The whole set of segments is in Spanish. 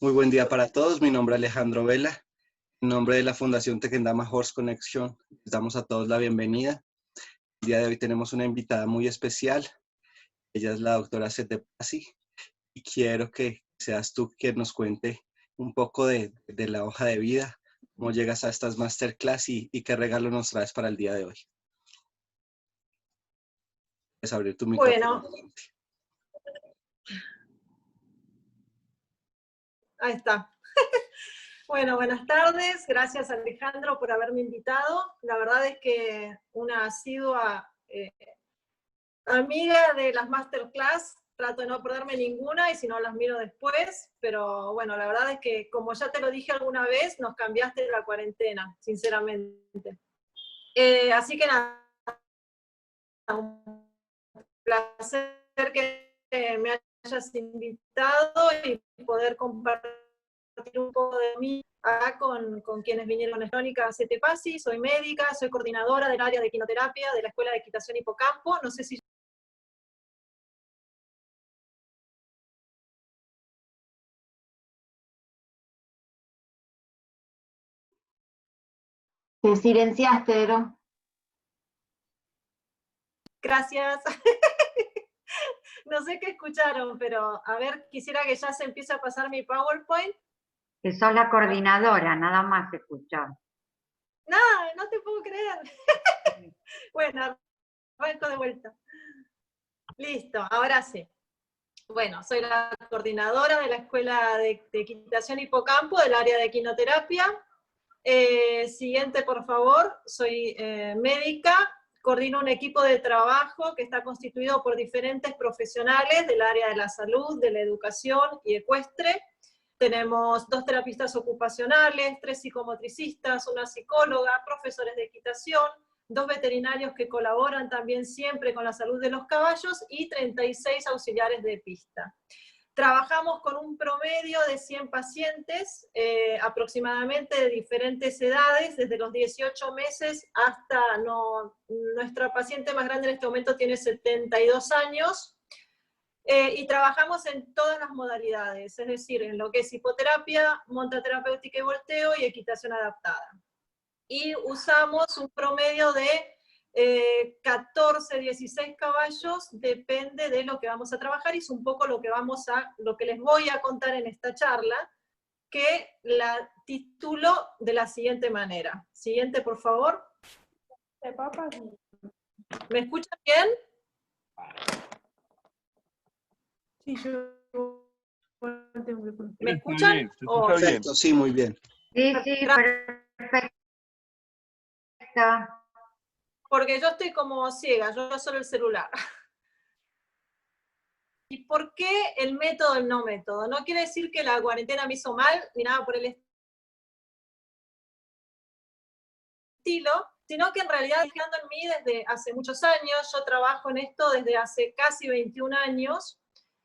Muy buen día para todos. Mi nombre es Alejandro Vela. En nombre de la Fundación Tequendama Horse Connection, les damos a todos la bienvenida. El día de hoy tenemos una invitada muy especial. Ella es la doctora Sete Pasi y quiero que seas tú quien nos cuente un poco de la hoja de vida, cómo llegas a estas masterclass y qué regalo nos traes para el día de hoy. Puedes abrir tu micrófono. Bueno, ahí está. Bueno, buenas tardes. Gracias, Alejandro, por haberme invitado. La verdad es que una asidua amiga de las masterclass. Trato de no perderme ninguna y si no las miro después. Pero bueno, la verdad es que, como ya te lo dije alguna vez, nos cambiaste la cuarentena, sinceramente. Así que nada, un placer que me hayas invitado y poder compartir un poco de mí acá con quienes vinieron. Mónica Sete Pasi, soy médica, soy coordinadora del área de equinoterapia de la Escuela de Equitación Hipocampo. No sé si... Te silenciaste, ¿no? Gracias. No sé qué escucharon, pero a ver, quisiera que ya se empiece a pasar mi PowerPoint. Que sos la coordinadora, nada más se escuchó. No te puedo creer. Bueno, arranco de vuelta. Listo, ahora sí. Bueno, soy la coordinadora de la Escuela de Equitación Hipocampo, del área de equinoterapia. Siguiente, por favor. Soy médica, coordino un equipo de trabajo que está constituido por diferentes profesionales del área de la salud, de la educación y ecuestre. Tenemos 2 terapistas ocupacionales, 3 psicomotricistas, una psicóloga, profesores de equitación, 2 veterinarios que colaboran también siempre con la salud de los caballos y 36 auxiliares de pista. Trabajamos con un promedio de 100 pacientes, aproximadamente de diferentes edades, desde los 18 meses hasta, nuestra paciente más grande en este momento tiene 72 años, y trabajamos en todas las modalidades, es decir, en lo que es hipoterapia, monta terapéutica y volteo y equitación adaptada. Y usamos un promedio de 14, 16 caballos, depende de lo que vamos a trabajar, y es un poco lo que les voy a contar en esta charla, que la titulo de la siguiente manera. Siguiente, por favor. ¿Me escuchan bien? Sí, yo... ¿Me escuchan? Perfecto, sí, muy bien. Sí, perfecto. Porque yo estoy como ciega, yo veo solo el celular. ¿Y por qué el método, el no método? No quiere decir que la cuarentena me hizo mal, ni nada por el estilo, sino que en realidad está quedando en mí desde hace muchos años. Yo trabajo en esto desde hace casi 21 años,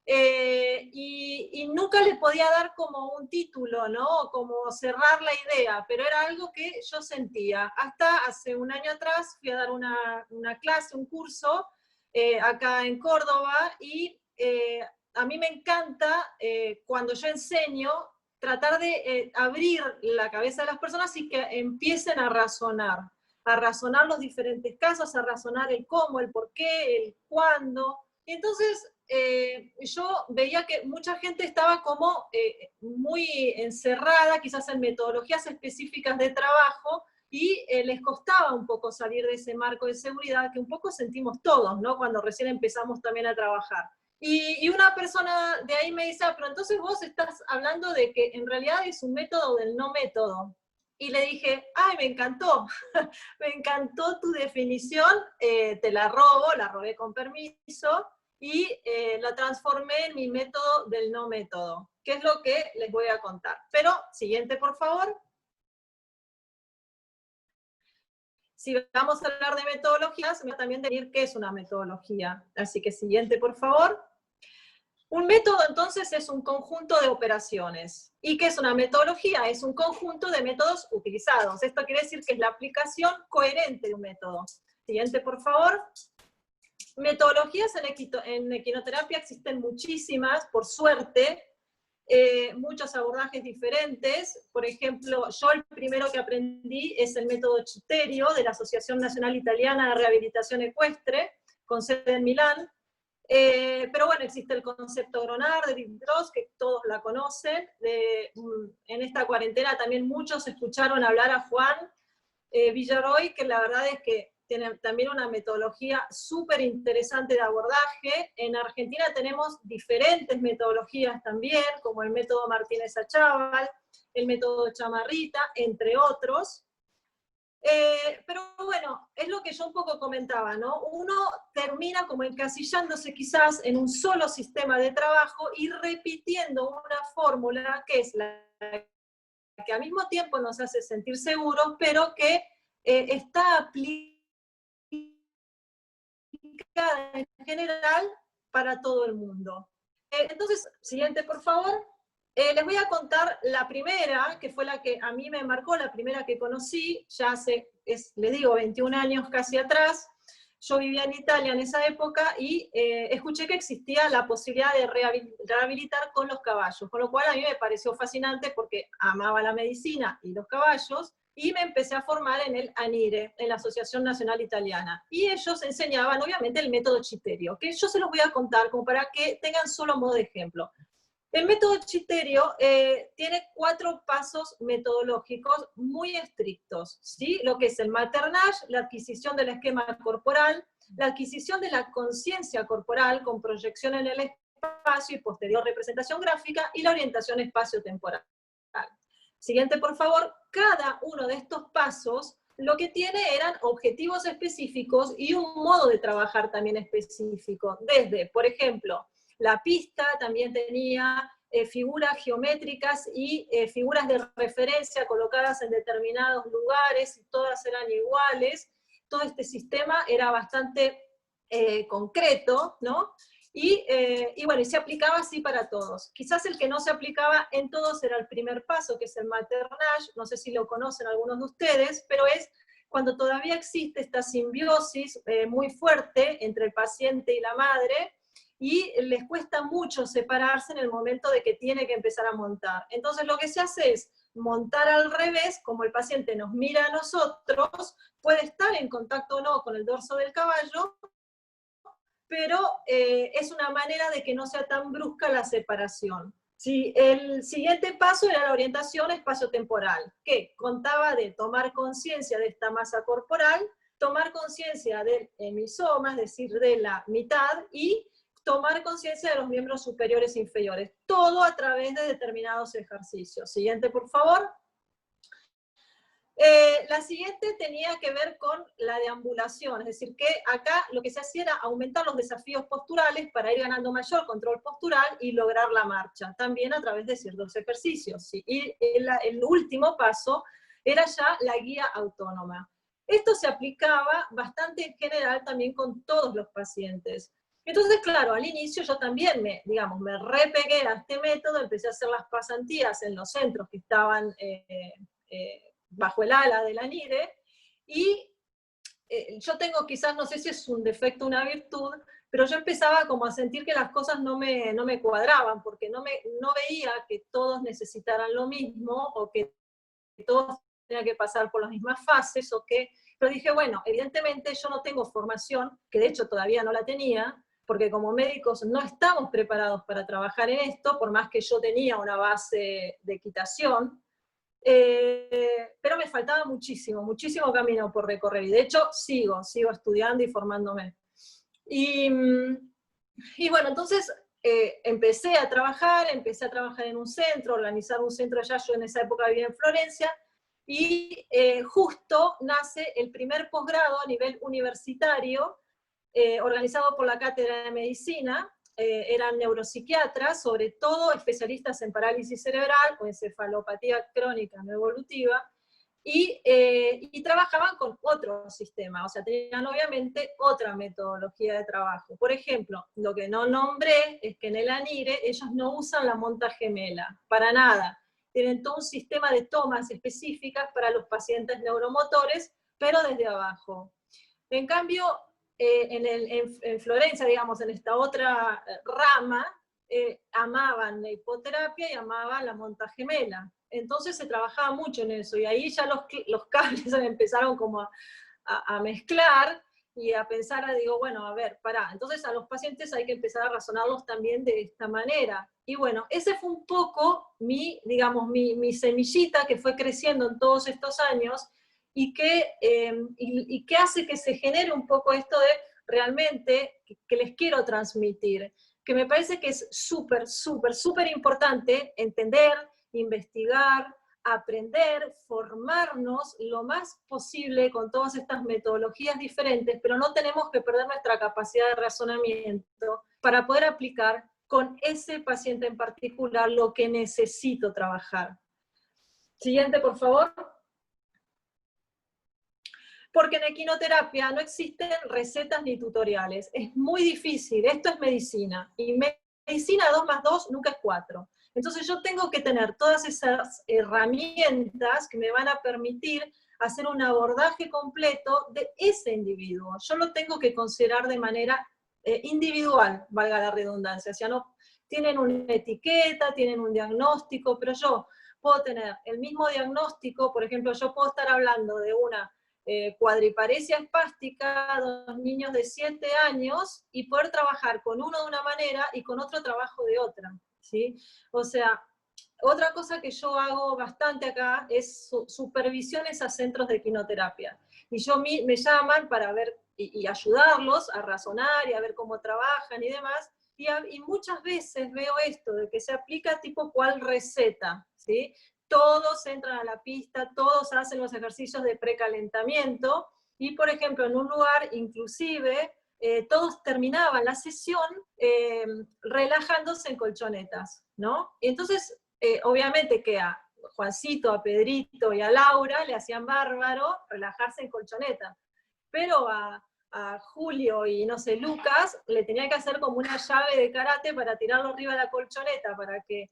y nunca le podía dar como un título, ¿no? Como cerrar la idea, pero era algo que yo sentía. Hasta hace un año atrás fui a dar una clase, un curso, acá en Córdoba, y a mí me encanta, cuando yo enseño, tratar de abrir la cabeza de las personas y que empiecen a razonar los diferentes casos, a razonar el cómo, el por qué, el cuándo. Y entonces yo veía que mucha gente estaba como muy encerrada, quizás en metodologías específicas de trabajo, y les costaba un poco salir de ese marco de seguridad que un poco sentimos todos, ¿no? Cuando recién empezamos también a trabajar. Y una persona de ahí me dice, pero entonces vos estás hablando de que en realidad es un método del no método. Y le dije, ¡ay, me encantó! Me encantó tu definición, te la robé con permiso, y la transformé en mi método del no método, que es lo que les voy a contar. Pero, siguiente, por favor. Si vamos a hablar de metodologías, me va también a decir qué es una metodología. Así que siguiente, por favor. Un método, entonces, es un conjunto de operaciones. ¿Y qué es una metodología? Es un conjunto de métodos utilizados. Esto quiere decir que es la aplicación coherente de un método. Siguiente, por favor. Metodologías en equinoterapia existen muchísimas, por suerte. muchos abordajes diferentes. Por ejemplo, yo el primero que aprendí es el método Citterio de la Asociación Nacional Italiana de Rehabilitación Ecuestre, con sede en Milán. Pero bueno, existe el concepto Gronar de Diderot, que todos la conocen. En esta cuarentena también muchos escucharon hablar a Juan Villaroy, que la verdad es que tiene también una metodología súper interesante de abordaje. En Argentina tenemos diferentes metodologías también, como el método Martínez-Achával, el método Chamarrita, entre otros. Pero bueno, es lo que yo un poco comentaba, ¿no? Uno termina como encasillándose quizás en un solo sistema de trabajo y repitiendo una fórmula que es la que al mismo tiempo nos hace sentir seguros, pero que está aplicada en general para todo el mundo. Entonces, siguiente por favor. Les voy a contar la primera, que fue la que a mí me marcó, la primera que conocí, ya hace, les digo, 21 años casi atrás. Yo vivía en Italia en esa época y escuché que existía la posibilidad de rehabilitar con los caballos, con lo cual a mí me pareció fascinante porque amaba la medicina y los caballos, y me empecé a formar en el ANIRE, en la Asociación Nacional Italiana. Y ellos enseñaban, obviamente, el método Citterio, que yo se los voy a contar como para que tengan solo modo de ejemplo. El método Citterio tiene 4 pasos metodológicos muy estrictos, ¿sí? Lo que es el maternage, la adquisición del esquema corporal, la adquisición de la conciencia corporal con proyección en el espacio y posterior representación gráfica, y la orientación espacio-temporal. Siguiente, por favor. Cada uno de estos pasos lo que tiene eran objetivos específicos y un modo de trabajar también específico. Desde, por ejemplo, la pista también tenía figuras geométricas y figuras de referencia colocadas en determinados lugares, y todas eran iguales. Todo este sistema era bastante concreto, ¿no? Y bueno, y se aplicaba así para todos. Quizás el que no se aplicaba en todos era el primer paso, que es el maternage. No sé si lo conocen algunos de ustedes, pero es cuando todavía existe esta simbiosis muy fuerte entre el paciente y la madre, y les cuesta mucho separarse en el momento de que tiene que empezar a montar. Entonces lo que se hace es montar al revés, como el paciente nos mira a nosotros, puede estar en contacto o no con el dorso del caballo, pero es una manera de que no sea tan brusca la separación. Sí, el siguiente paso era la orientación espacio-temporal, que contaba de tomar conciencia de esta masa corporal, tomar conciencia del hemisoma, es decir, de la mitad, y tomar conciencia de los miembros superiores e inferiores, todo a través de determinados ejercicios. Siguiente, por favor. La siguiente tenía que ver con la deambulación, es decir, que acá lo que se hacía era aumentar los desafíos posturales para ir ganando mayor control postural y lograr la marcha, también a través de ciertos ejercicios. ¿Sí? Y el último paso era ya la guía autónoma. Esto se aplicaba bastante en general también con todos los pacientes. Entonces, claro, al inicio yo también me repegué a este método, empecé a hacer las pasantías en los centros que estaban bajo el ala de la NIRE, y yo tengo quizás, no sé si es un defecto o una virtud, pero yo empezaba como a sentir que las cosas no me cuadraban, porque no veía que todos necesitaran lo mismo, o que todos tenían que pasar por las mismas fases, pero dije, bueno, evidentemente yo no tengo formación, que de hecho todavía no la tenía, porque como médicos no estamos preparados para trabajar en esto, por más que yo tenía una base de equitación, pero me faltaba muchísimo, muchísimo camino por recorrer, y de hecho sigo estudiando y formándome. Y bueno, entonces empecé a trabajar en un centro, organizar un centro allá. Yo en esa época vivía en Florencia, y justo nace el primer posgrado a nivel universitario, organizado por la Cátedra de Medicina. Eran neuropsiquiatras, sobre todo especialistas en parálisis cerebral o encefalopatía crónica no evolutiva, y trabajaban con otro sistema, o sea, tenían obviamente otra metodología de trabajo. Por ejemplo, lo que no nombré es que en el ANIRE ellos no usan la monta gemela, para nada. Tienen todo un sistema de tomas específicas para los pacientes neuromotores, pero desde abajo. En cambio, en Florencia, digamos, en esta otra rama, amaban la hipoterapia y amaban la monta gemela. Entonces se trabajaba mucho en eso, y ahí ya los cables empezaron como a mezclar, y a pensar, digo, bueno, a ver, pará, entonces a los pacientes hay que empezar a razonarlos también de esta manera. Y bueno, ese fue un poco digamos, mi semillita que fue creciendo en todos estos años, y que hace que se genere un poco esto de realmente que les quiero transmitir, que me parece que es súper, súper, súper importante entender, investigar, aprender, formarnos lo más posible con todas estas metodologías diferentes, pero no tenemos que perder nuestra capacidad de razonamiento para poder aplicar con ese paciente en particular lo que necesito trabajar. Siguiente, por favor. Porque en equinoterapia no existen recetas ni tutoriales. Es muy difícil, esto es medicina. Y medicina 2 más 2 nunca es 4. Entonces yo tengo que tener todas esas herramientas que me van a permitir hacer un abordaje completo de ese individuo. Yo lo tengo que considerar de manera individual, valga la redundancia. O sea, no tienen una etiqueta, tienen un diagnóstico, pero yo puedo tener el mismo diagnóstico. Por ejemplo, yo puedo estar hablando de una cuadriparesia espástica, 2 niños de 7 años, y poder trabajar con uno de una manera y con otro trabajo de otra, ¿sí? O sea, otra cosa que yo hago bastante acá es supervisiones a centros de equinoterapia. Y me llaman para ver y ayudarlos a razonar y a ver cómo trabajan y demás. Y muchas veces veo esto, de que se aplica tipo cual receta, ¿sí? Todos entran a la pista, todos hacen los ejercicios de precalentamiento, y por ejemplo en un lugar inclusive todos terminaban la sesión relajándose en colchonetas, ¿no? Y entonces obviamente que a Juancito, a Pedrito y a Laura le hacían bárbaro relajarse en colchoneta, pero a Julio y no sé, Lucas, le tenía que hacer como una llave de karate para tirarlo arriba de la colchoneta para que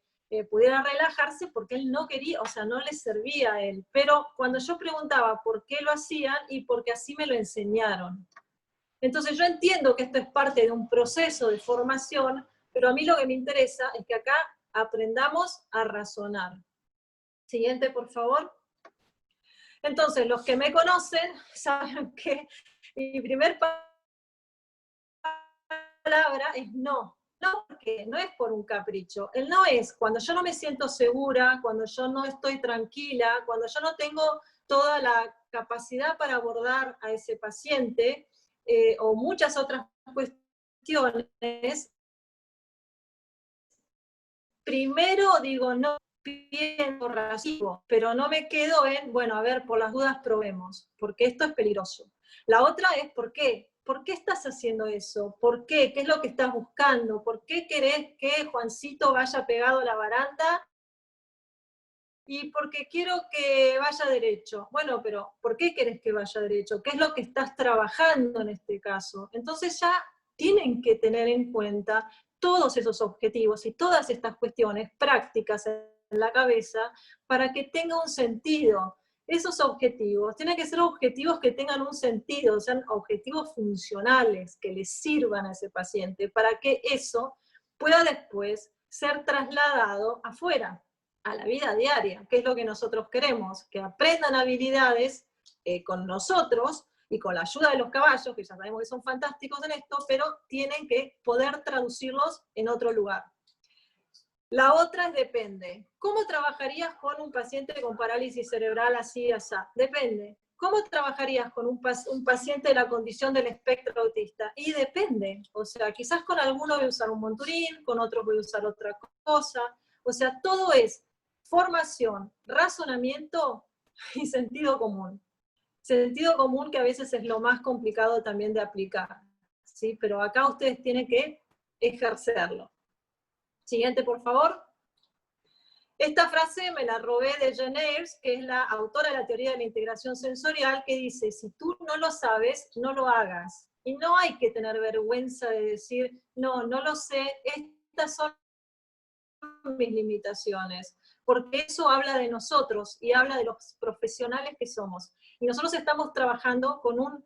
pudiera relajarse, porque él no quería, o sea, no le servía a él. Pero cuando yo preguntaba por qué lo hacían, y porque así me lo enseñaron. Entonces yo entiendo que esto es parte de un proceso de formación, pero a mí lo que me interesa es que acá aprendamos a razonar. Siguiente, por favor. Entonces, los que me conocen saben que mi primer palabra es no. No, porque no es por un capricho. El no es cuando yo no me siento segura, cuando yo no estoy tranquila, cuando yo no tengo toda la capacidad para abordar a ese paciente, o muchas otras cuestiones. Primero digo no, pienso racimo, pero no me quedo en, bueno, a ver, por las dudas probemos, porque esto es peligroso. La otra es ¿por qué? ¿Por qué estás haciendo eso? ¿Por qué? ¿Qué es lo que estás buscando? ¿Por qué querés que Juancito vaya pegado a la baranda? Y porque quiero que vaya derecho. Bueno, pero ¿por qué querés que vaya derecho? ¿Qué es lo que estás trabajando en este caso? Entonces ya tienen que tener en cuenta todos esos objetivos y todas estas cuestiones prácticas en la cabeza para que tenga un sentido. Esos objetivos tienen que ser objetivos que tengan un sentido, sean objetivos funcionales, que les sirvan a ese paciente, para que eso pueda después ser trasladado afuera, a la vida diaria, que es lo que nosotros queremos, que aprendan habilidades con nosotros y con la ayuda de los caballos, que ya sabemos que son fantásticos en esto, pero tienen que poder traducirlos en otro lugar. La otra es depende. ¿Cómo trabajarías con un paciente con parálisis cerebral así, así? Depende. ¿Cómo trabajarías con un paciente de la condición del espectro autista? Y depende. O sea, quizás con algunos voy a usar un monturín, con otros voy a usar otra cosa. O sea, todo es formación, razonamiento y sentido común. Sentido común que a veces es lo más complicado también de aplicar, ¿sí? Pero acá ustedes tienen que ejercerlo. Siguiente, por favor. Esta frase me la robé de Jane Eyres, que es la autora de la teoría de la integración sensorial, que dice, si tú no lo sabes, no lo hagas. Y no hay que tener vergüenza de decir, no, no lo sé, estas son mis limitaciones. porque eso habla de nosotros y habla de los profesionales que somos. Y nosotros estamos trabajando con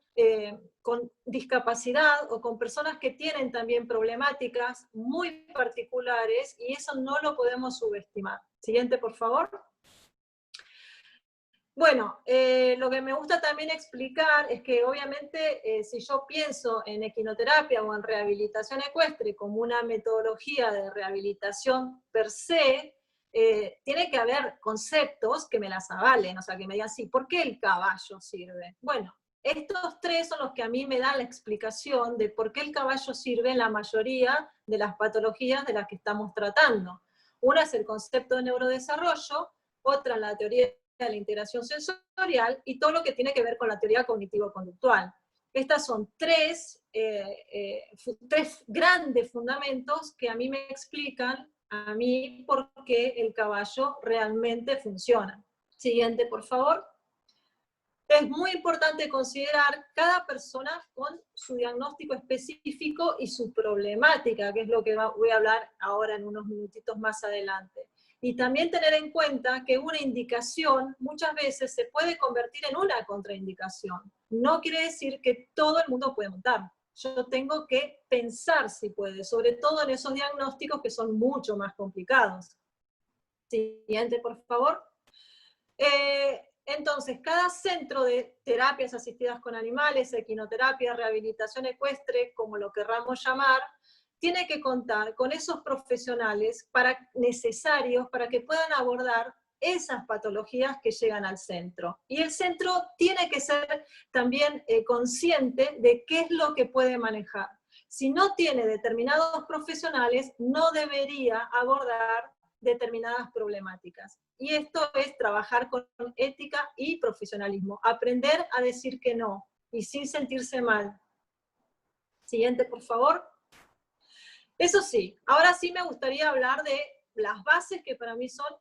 discapacidad o con personas que tienen también problemáticas muy particulares y eso no lo podemos subestimar. Siguiente, por favor. Bueno, lo que me gusta también explicar es que obviamente si yo pienso en equinoterapia o en rehabilitación ecuestre como una metodología de rehabilitación per se, tiene que haber conceptos que me las avalen, o sea, que me digan, sí, ¿por qué el caballo sirve? Bueno, estos tres son los que a mí me dan la explicación de por qué el caballo sirve en la mayoría de las patologías de las que estamos tratando. Una es el concepto de neurodesarrollo, otra la teoría de la integración sensorial y todo lo que tiene que ver con la teoría cognitivo-conductual. Estas son tres grandes fundamentos que a mí me explican a mí por qué el caballo realmente funciona. Siguiente, por favor. Es muy importante considerar cada persona con su diagnóstico específico y su problemática, que es lo que voy a hablar ahora en unos minutitos más adelante. Y también tener en cuenta que una indicación muchas veces se puede convertir en una contraindicación. No quiere decir que todo el mundo puede montar. Yo tengo que pensar si puede, sobre todo en esos diagnósticos que son mucho más complicados. Siguiente, por favor. Entonces, cada centro de terapias asistidas con animales, equinoterapia, rehabilitación ecuestre, como lo querramos llamar, tiene que contar con esos profesionales necesarios para que puedan abordar esas patologías que llegan al centro. Y el centro tiene que ser también consciente de qué es lo que puede manejar. Si no tiene determinados profesionales, no debería abordar determinadas problemáticas. Y esto es trabajar con ética y profesionalismo. Aprender a decir que no, y sin sentirse mal. Siguiente, por favor. Eso sí, ahora sí me gustaría hablar de las bases que para mí son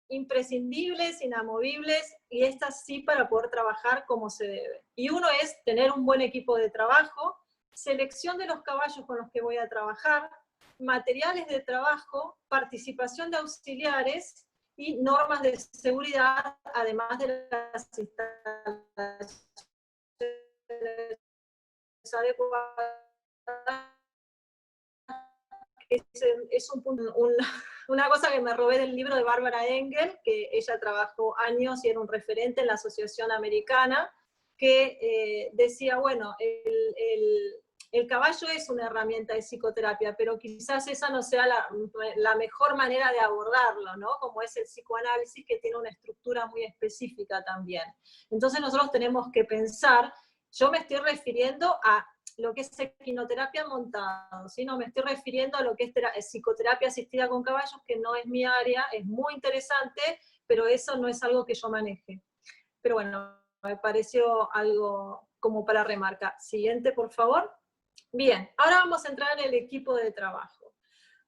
imprescindibles, inamovibles, y estas sí para poder trabajar como se debe. Y uno es tener un buen equipo de trabajo, selección de los caballos con los que voy a trabajar, materiales de trabajo, participación de auxiliares y normas de seguridad, además de las instalaciones adecuadas. Es una cosa que me robé del libro de Bárbara Engel, que ella trabajó años y era un referente en la Asociación Americana, que decía, bueno, el caballo es una herramienta de psicoterapia, pero quizás esa no sea la mejor manera de abordarlo, ¿no? Como es el psicoanálisis, que tiene una estructura muy específica también. Entonces nosotros tenemos que pensar, yo me estoy refiriendo a lo que es equinoterapia montado, ¿sí? No me estoy refiriendo a lo que es psicoterapia asistida con caballos, que no es mi área, es muy interesante, pero eso no es algo que yo maneje. Pero bueno, me pareció algo como para remarcar. Siguiente, por favor. Bien, ahora vamos a entrar en el equipo de trabajo.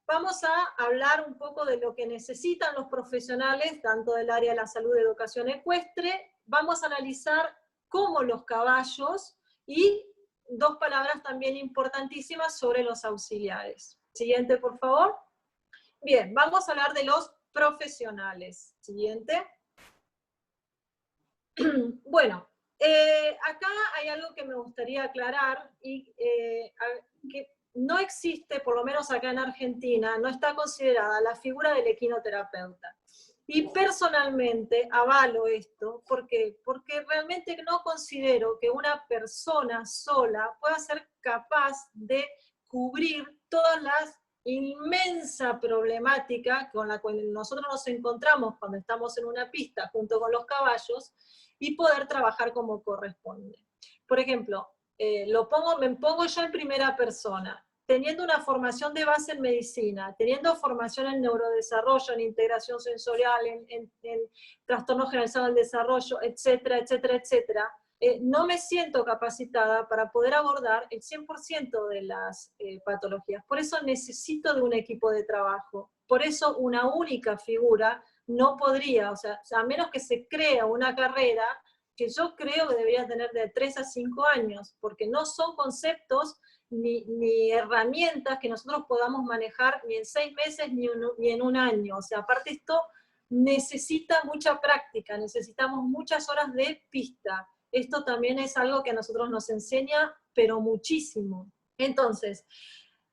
Vamos a hablar un poco de lo que necesitan los profesionales, tanto del área de la salud y educación ecuestre. Vamos a analizar cómo los caballos y dos palabras también importantísimas sobre los auxiliares. Siguiente, por favor. Bien, vamos a hablar de los profesionales. Siguiente. Bueno, acá hay algo que me gustaría aclarar, y que no existe, por lo menos acá en Argentina, no está considerada la figura del equinoterapeuta. Y personalmente avalo esto, ¿por qué? Porque realmente no considero que una persona sola pueda ser capaz de cubrir todas las inmensa problemática con la cual nosotros nos encontramos cuando estamos en una pista junto con los caballos y poder trabajar como corresponde. Por ejemplo, me pongo yo en primera persona, teniendo una formación de base en medicina, teniendo formación en neurodesarrollo, en integración sensorial, en trastorno generalizado del desarrollo, etcétera, etcétera, etcétera, no me siento capacitada para poder abordar el 100% de las patologías. Por eso necesito de un equipo de trabajo. Por eso una única figura no podría, o sea, a menos que se crea una carrera que yo creo que debería tener de 3 a 5 años, porque no son conceptos ni herramientas que nosotros podamos manejar ni en 6 meses ni en un año. O sea, aparte esto necesita mucha práctica, necesitamos muchas horas de pista. Esto también es algo que a nosotros nos enseña, pero muchísimo. Entonces,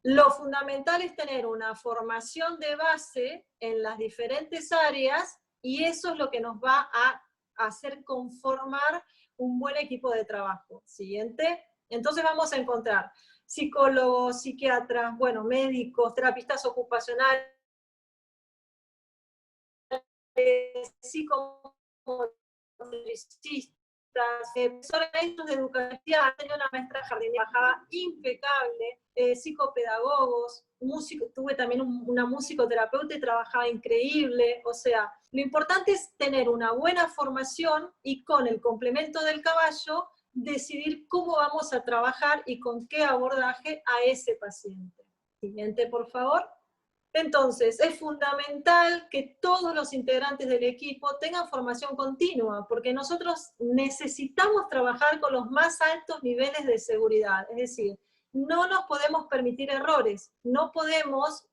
lo fundamental es tener una formación de base en las diferentes áreas, y eso es lo que nos va a hacer conformar un buen equipo de trabajo. Siguiente. Entonces vamos a encontrar psicólogos, psiquiatras, bueno, médicos, terapistas ocupacionales, psicomotricistas, profesores de educación, tenía una maestra jardinera, trabajaba impecable, psicopedagogos, tuve también una musicoterapeuta y trabajaba increíble. O sea, lo importante es tener una buena formación y con el complemento del caballo decidir cómo vamos a trabajar y con qué abordaje a ese paciente. Siguiente, por favor. Entonces, es fundamental que todos los integrantes del equipo tengan formación continua, porque nosotros necesitamos trabajar con los más altos niveles de seguridad. Es decir, no nos podemos permitir errores, no podemos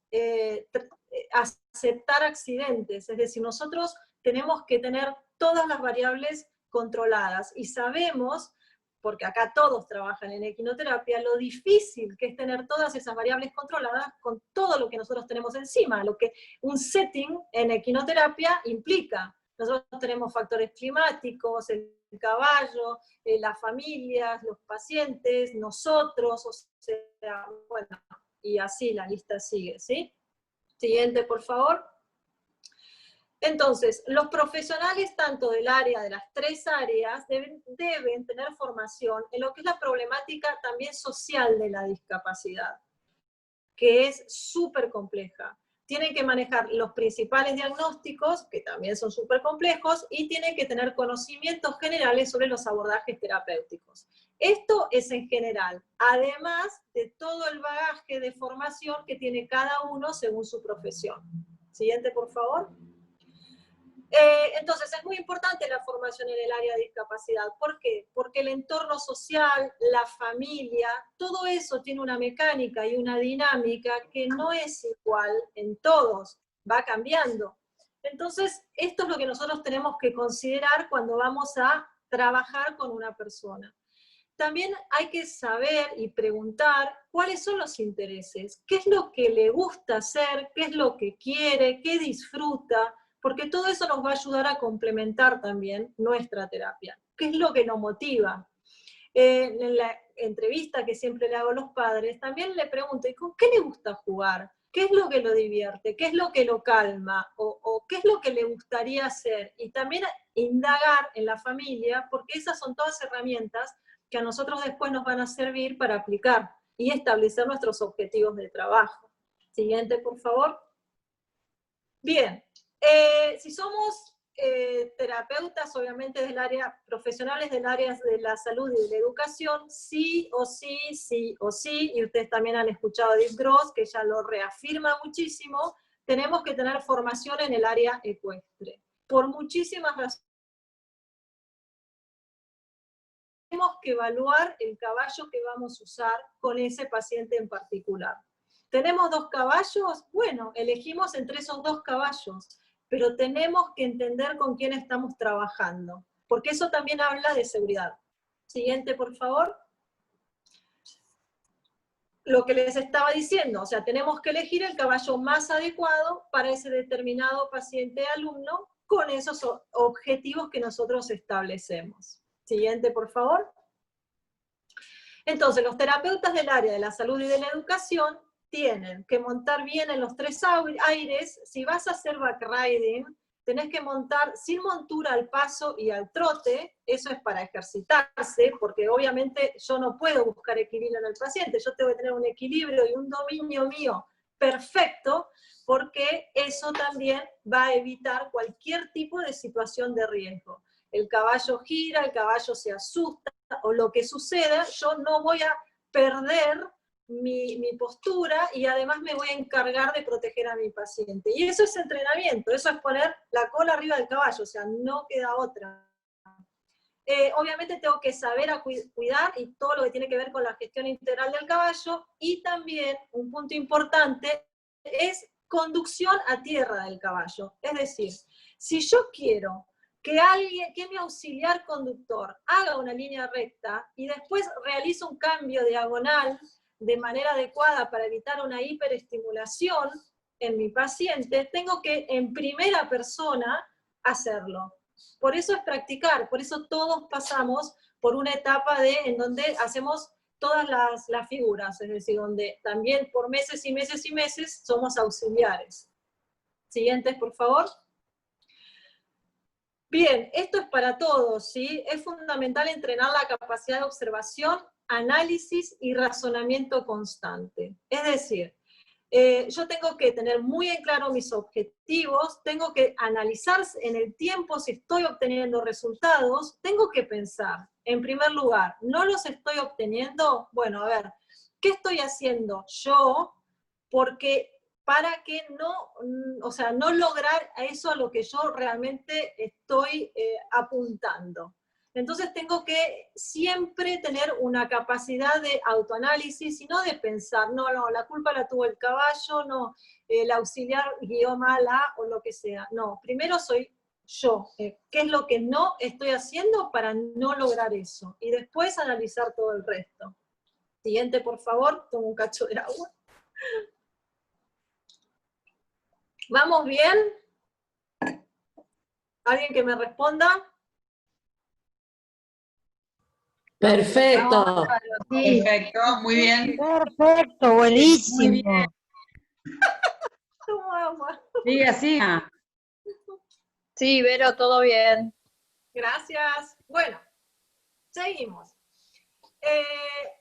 aceptar accidentes. Es decir, nosotros tenemos que tener todas las variables controladas, y sabemos, porque acá todos trabajan en equinoterapia, lo difícil que es tener todas esas variables controladas con todo lo que nosotros tenemos encima, lo que un setting en equinoterapia implica. Nosotros tenemos factores climáticos, el caballo, las familias, los pacientes, nosotros, o sea, bueno, y así la lista sigue, ¿sí? Siguiente, por favor. Entonces, los profesionales tanto del área, de las tres áreas, deben tener formación en lo que es la problemática también social de la discapacidad, que es súper compleja. Tienen que manejar los principales diagnósticos, que también son súper complejos, y tienen que tener conocimientos generales sobre los abordajes terapéuticos. Esto es en general, además de todo el bagaje de formación que tiene cada uno según su profesión. Siguiente, por favor. Entonces, es muy importante la formación en el área de discapacidad. ¿Por qué? Porque el entorno social, la familia, todo eso tiene una mecánica y una dinámica que no es igual en todos, va cambiando. Entonces, esto es lo que nosotros tenemos que considerar cuando vamos a trabajar con una persona. También hay que saber y preguntar cuáles son los intereses, qué es lo que le gusta hacer, qué es lo que quiere, qué disfruta, porque todo eso nos va a ayudar a complementar también nuestra terapia. ¿Qué es lo que nos motiva? En la entrevista que siempre le hago a los padres, también le pregunto, ¿con qué le gusta jugar? ¿Qué es lo que lo divierte? ¿Qué es lo que lo calma? ¿O qué es lo que le gustaría hacer? Y también indagar en la familia, porque esas son todas herramientas que a nosotros después nos van a servir para aplicar y establecer nuestros objetivos de trabajo. Siguiente, por favor. Bien. Si somos terapeutas, obviamente del área, profesionales del área de la salud y de la educación, sí o sí, y ustedes también han escuchado a Dick Gross, que ya lo reafirma muchísimo, tenemos que tener formación en el área ecuestre. Por muchísimas razones. Tenemos que evaluar el caballo que vamos a usar con ese paciente en particular. ¿Tenemos 2 caballos? Bueno, elegimos entre esos 2 caballos, pero tenemos que entender con quién estamos trabajando, porque eso también habla de seguridad. Siguiente, por favor. Lo que les estaba diciendo, o sea, tenemos que elegir el caballo más adecuado para ese determinado paciente alumno con esos objetivos que nosotros establecemos. Siguiente, por favor. Entonces, los terapeutas del área de la salud y de la educación tienen que montar bien en los 3 aires. Si vas a hacer backriding, tenés que montar sin montura al paso y al trote. Eso es para ejercitarse, porque obviamente yo no puedo buscar equilibrio en el paciente, yo tengo que tener un equilibrio y un dominio mío perfecto, porque eso también va a evitar cualquier tipo de situación de riesgo. El caballo gira, el caballo se asusta, o lo que suceda, yo no voy a perder mi postura, y además me voy a encargar de proteger a mi paciente. Y eso es entrenamiento, eso es poner la cola arriba del caballo, o sea, no queda otra. Obviamente tengo que saber a cuidar y todo lo que tiene que ver con la gestión integral del caballo, y también un punto importante es conducción a tierra del caballo. Es decir, Si yo quiero que mi auxiliar conductor haga una línea recta y después realice un cambio diagonal de manera adecuada para evitar una hiperestimulación en mi paciente, tengo que en primera persona hacerlo. Por eso es practicar, por eso todos pasamos por una etapa en donde hacemos todas las figuras, es decir, donde también por meses y meses y meses somos auxiliares. Siguientes, por favor. Bien, esto es para todos, ¿sí? Es fundamental entrenar la capacidad de observación, análisis y razonamiento constante. Es decir, yo tengo que tener muy en claro mis objetivos, tengo que analizar en el tiempo si estoy obteniendo resultados, tengo que pensar, en primer lugar, ¿no los estoy obteniendo? Bueno, a ver, ¿qué estoy haciendo yo? Porque para que no lograr eso a lo que yo realmente estoy apuntando. Entonces tengo que siempre tener una capacidad de autoanálisis y no de pensar, no, la culpa la tuvo el caballo, no, el auxiliar guió mala o lo que sea. No, primero soy yo, ¿qué es lo que no estoy haciendo para no lograr eso? Y después analizar todo el resto. Siguiente, por favor, tomo un cacho de agua. ¿Vamos bien? ¿Alguien que me responda? Perfecto. Sí, Perfecto, muy bien. Perfecto, buenísimo. Tomo agua. siga, siga. Sí, Vero, todo bien. Gracias. Bueno, seguimos.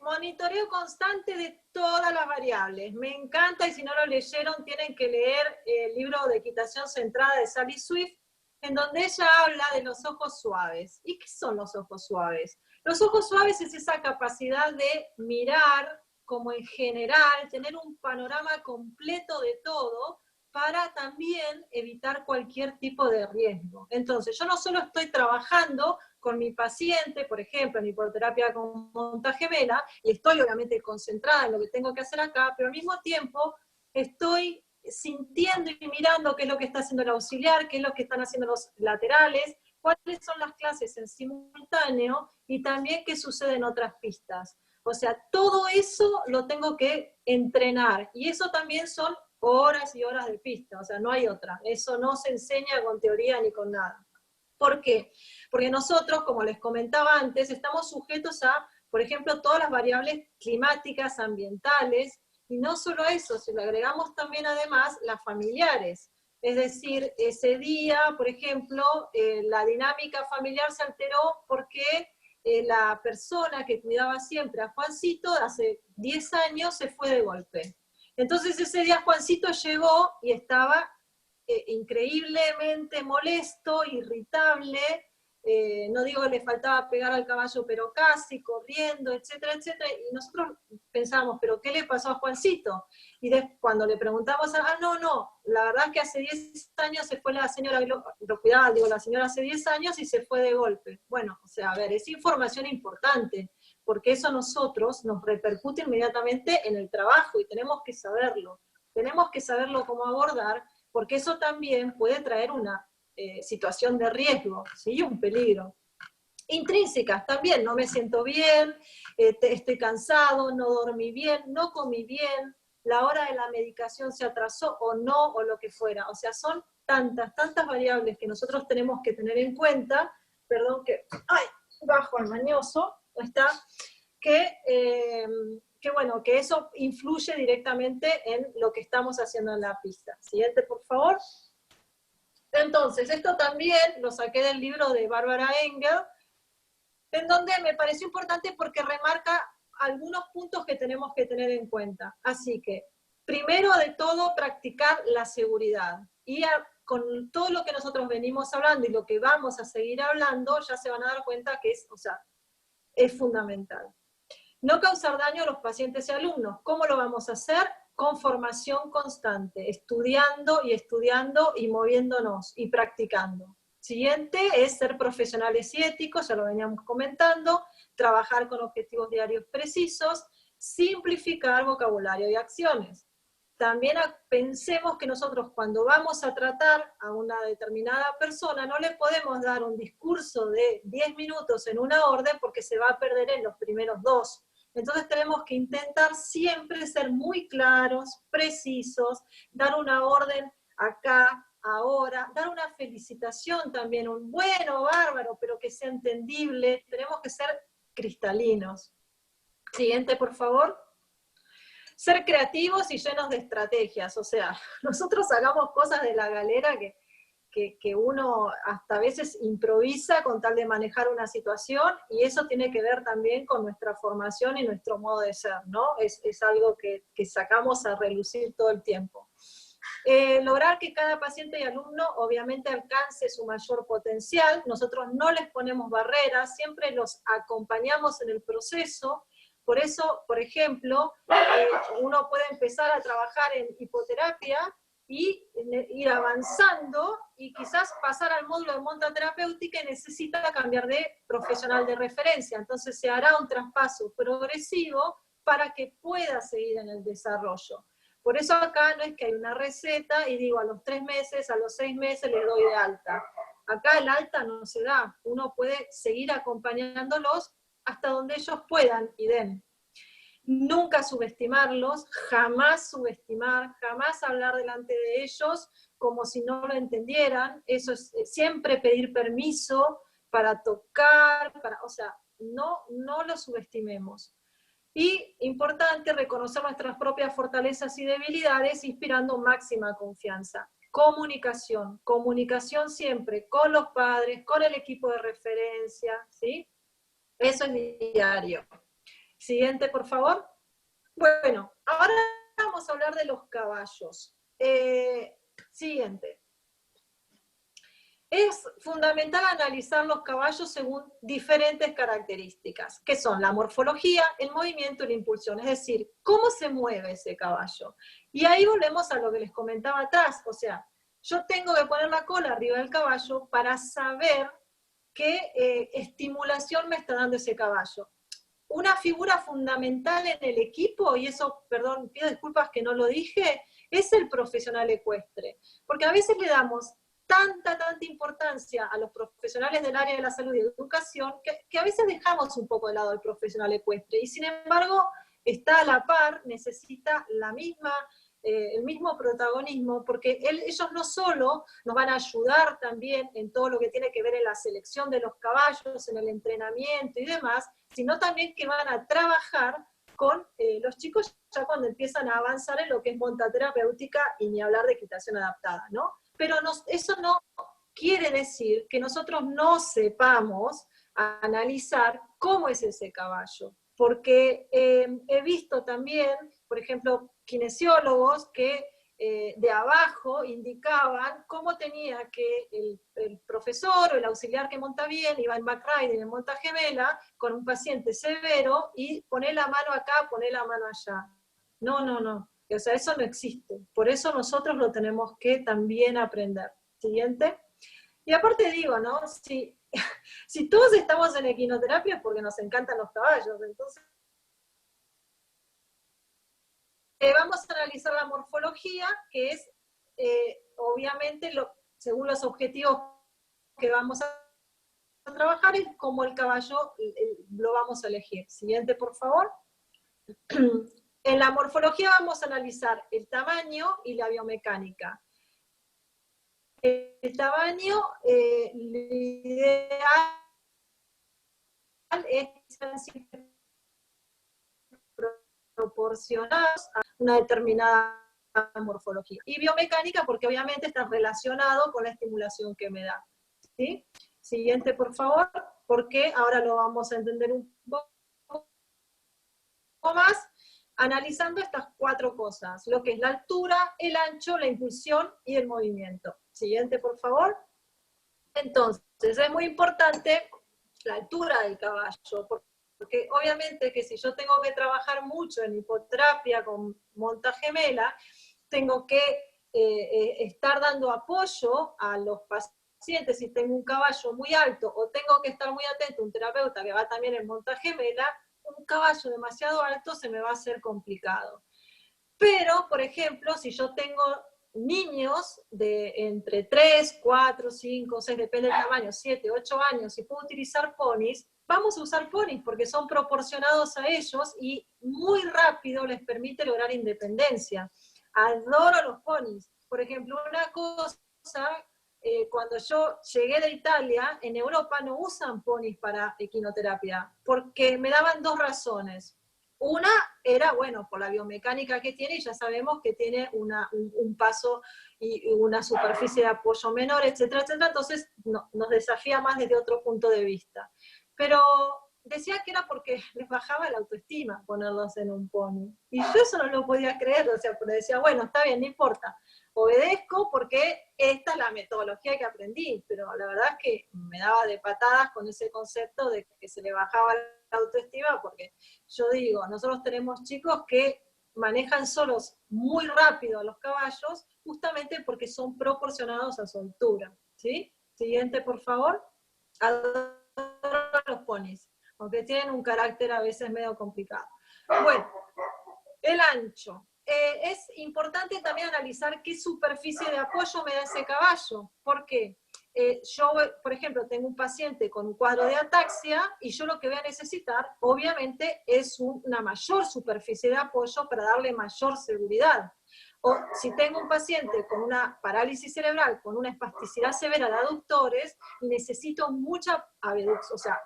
Monitoreo constante de todas las variables. Me encanta, y si no lo leyeron, tienen que leer el libro de Equitación Centrada de Sally Swift, en donde ella habla de los ojos suaves. ¿Y qué son los ojos suaves? Los ojos suaves es esa capacidad de mirar como en general, tener un panorama completo de todo, para también evitar cualquier tipo de riesgo. Entonces, yo no solo estoy trabajando con mi paciente, por ejemplo, en hipoterapia con montaje vela, y estoy obviamente concentrada en lo que tengo que hacer acá, pero al mismo tiempo estoy sintiendo y mirando qué es lo que está haciendo el auxiliar, qué es lo que están haciendo los laterales, cuáles son las clases en simultáneo, y también qué sucede en otras pistas. O sea, todo eso lo tengo que entrenar, y eso también son horas y horas de pista, o sea, no hay otra. Eso no se enseña con teoría ni con nada. ¿Por qué? Porque nosotros, como les comentaba antes, estamos sujetos a, por ejemplo, todas las variables climáticas, ambientales, y no solo eso, si le agregamos también además las familiares. Es decir, ese día, por ejemplo, la dinámica familiar se alteró porque la persona que cuidaba siempre a Juancito, hace 10 años, se fue de golpe. Entonces ese día Juancito llegó y estaba increíblemente molesto, irritable, no digo que le faltaba pegar al caballo, pero casi, corriendo, etcétera, etcétera, y nosotros pensábamos, ¿pero qué le pasó a Juancito? Y cuando le preguntamos, no, la verdad es que hace 10 años se fue la señora, lo cuidaba, digo, la señora hace 10 años y se fue de golpe. Bueno, o sea, a ver, es información importante, porque eso a nosotros nos repercute inmediatamente en el trabajo, y tenemos que saberlo cómo abordar, porque eso también puede traer una situación de riesgo, ¿sí? Un peligro. Intrínsecas también, no me siento bien, estoy cansado, no dormí bien, no comí bien, la hora de la medicación se atrasó o no, o lo que fuera. O sea, son tantas variables que nosotros tenemos que tener en cuenta, perdón que, bajo al mañoso, está, que bueno, que eso influye directamente en lo que estamos haciendo en la pista. Siguiente, por favor. Entonces, esto también lo saqué del libro de Bárbara Engel, en donde me pareció importante porque remarca algunos puntos que tenemos que tener en cuenta. Así que, primero de todo, practicar la seguridad. Y con todo lo que nosotros venimos hablando y lo que vamos a seguir hablando, ya se van a dar cuenta que es fundamental. No causar daño a los pacientes y alumnos. ¿Cómo lo vamos a hacer? Con formación constante, estudiando y moviéndonos y practicando. Siguiente es ser profesionales y éticos, ya lo veníamos comentando, trabajar con objetivos diarios precisos, simplificar vocabulario y acciones. también pensemos que nosotros cuando vamos a tratar a una determinada persona no le podemos dar un discurso de 10 minutos en una orden porque se va a perder en los primeros 2. Entonces tenemos que intentar siempre ser muy claros, precisos, dar una orden acá, ahora, dar una felicitación también, un bueno, bárbaro, pero que sea entendible. Tenemos que ser cristalinos. Siguiente, por favor. Ser creativos y llenos de estrategias, o sea, nosotros sacamos cosas de la galera que uno hasta a veces improvisa con tal de manejar una situación, y eso tiene que ver también con nuestra formación y nuestro modo de ser, ¿no? Es algo que sacamos a relucir todo el tiempo. Lograr que cada paciente y alumno obviamente alcance su mayor potencial. Nosotros no les ponemos barreras, siempre los acompañamos en el proceso. Por eso, por ejemplo, uno puede empezar a trabajar en hipoterapia y ir avanzando y quizás pasar al módulo de montaterapéutica y necesita cambiar de profesional de referencia. Entonces se hará un traspaso progresivo para que pueda seguir en el desarrollo. Por eso acá no es que hay una receta y digo a los 3 meses, a los 6 meses les doy de alta. Acá el alta no se da, uno puede seguir acompañándolos hasta donde ellos puedan y den. Nunca subestimarlos, jamás subestimar, jamás hablar delante de ellos como si no lo entendieran. Eso es siempre pedir permiso para tocar, o sea, no lo subestimemos. Y importante, reconocer nuestras propias fortalezas y debilidades, inspirando máxima confianza. Comunicación, comunicación siempre con los padres, con el equipo de referencia, ¿sí? Eso es diario. Siguiente, por favor. Bueno, ahora vamos a hablar de los caballos. Siguiente. Es fundamental analizar los caballos según diferentes características, que son la morfología, el movimiento y la impulsión, es decir, cómo se mueve ese caballo. Y ahí volvemos a lo que les comentaba atrás, o sea, yo tengo que poner la cola arriba del caballo para saber qué estimulación me está dando ese caballo. Una figura fundamental en el equipo, y eso, perdón, pido disculpas que no lo dije, es el profesional ecuestre, porque a veces le damos tanta importancia a los profesionales del área de la salud y educación, que a veces dejamos un poco de lado al profesional ecuestre, y sin embargo está a la par, necesita el mismo protagonismo, porque ellos no solo nos van a ayudar también en todo lo que tiene que ver en la selección de los caballos, en el entrenamiento y demás, sino también que van a trabajar con los chicos ya cuando empiezan a avanzar en lo que es montaterapéutica y ni hablar de equitación adaptada, ¿no? Pero eso no quiere decir que nosotros no sepamos analizar cómo es ese caballo, porque he visto también, por ejemplo, kinesiólogos que de abajo indicaban cómo tenía que el profesor o el auxiliar que monta bien iba en backriding, en monta gemela, con un paciente severo y poner la mano acá, poner la mano allá. No. O sea, eso no existe. Por eso nosotros lo tenemos que también aprender. Siguiente. Y aparte digo, ¿no? Si todos estamos en equinoterapia es porque nos encantan los caballos, entonces vamos a analizar la morfología, que es obviamente según los objetivos que vamos a trabajar, es como el caballo lo vamos a elegir. Siguiente, por favor. En la morfología vamos a analizar el tamaño y la biomecánica. El tamaño, lo ideal es que sean siempre proporcionados a una determinada morfología. Y biomecánica, porque obviamente está relacionado con la estimulación que me da. ¿Sí? Siguiente, por favor, porque ahora lo vamos a entender un poco más, analizando estas 4 cosas, lo que es la altura, el ancho, la impulsión y el movimiento. Siguiente, por favor. Entonces, es muy importante la altura del caballo, porque obviamente que si yo tengo que trabajar mucho en hipoterapia con monta gemela, tengo que estar dando apoyo a los pacientes si tengo un caballo muy alto, o tengo que estar muy atento a un terapeuta que va también en monta gemela, un caballo demasiado alto se me va a hacer complicado. Pero, por ejemplo, si yo tengo niños de entre 3, 4, 5, 6, depende del tamaño, 7, 8 años, y puedo utilizar ponis, vamos a usar ponis porque son proporcionados a ellos y muy rápido les permite lograr independencia. Adoro los ponis. Por ejemplo, una cosa, cuando yo llegué de Italia, en Europa no usan ponis para equinoterapia, porque me daban dos razones. Una era, bueno, por la biomecánica que tiene, y ya sabemos que tiene un paso y una superficie de apoyo menor, etcétera, etcétera, entonces nos desafía más desde otro punto de vista. Pero decía que era porque les bajaba la autoestima ponerlos en un pony. Y yo eso no lo podía creer, o sea, pero decía, bueno, está bien, no importa, obedezco porque esta es la metodología que aprendí, pero la verdad es que me daba de patadas con ese concepto de que se le bajaba la autoestima, porque yo digo, nosotros tenemos chicos que manejan solos muy rápido a los caballos, justamente porque son proporcionados a su altura, ¿sí? Siguiente, por favor. Adoro los ponis, aunque tienen un carácter a veces medio complicado. Bueno, el ancho. Es importante también analizar qué superficie de apoyo me da ese caballo. ¿Por qué? Yo, por ejemplo, tengo un paciente con un cuadro de ataxia y yo lo que voy a necesitar, obviamente, es una mayor superficie de apoyo para darle mayor seguridad. O si tengo un paciente con una parálisis cerebral, con una espasticidad severa de aductores, y necesito mucha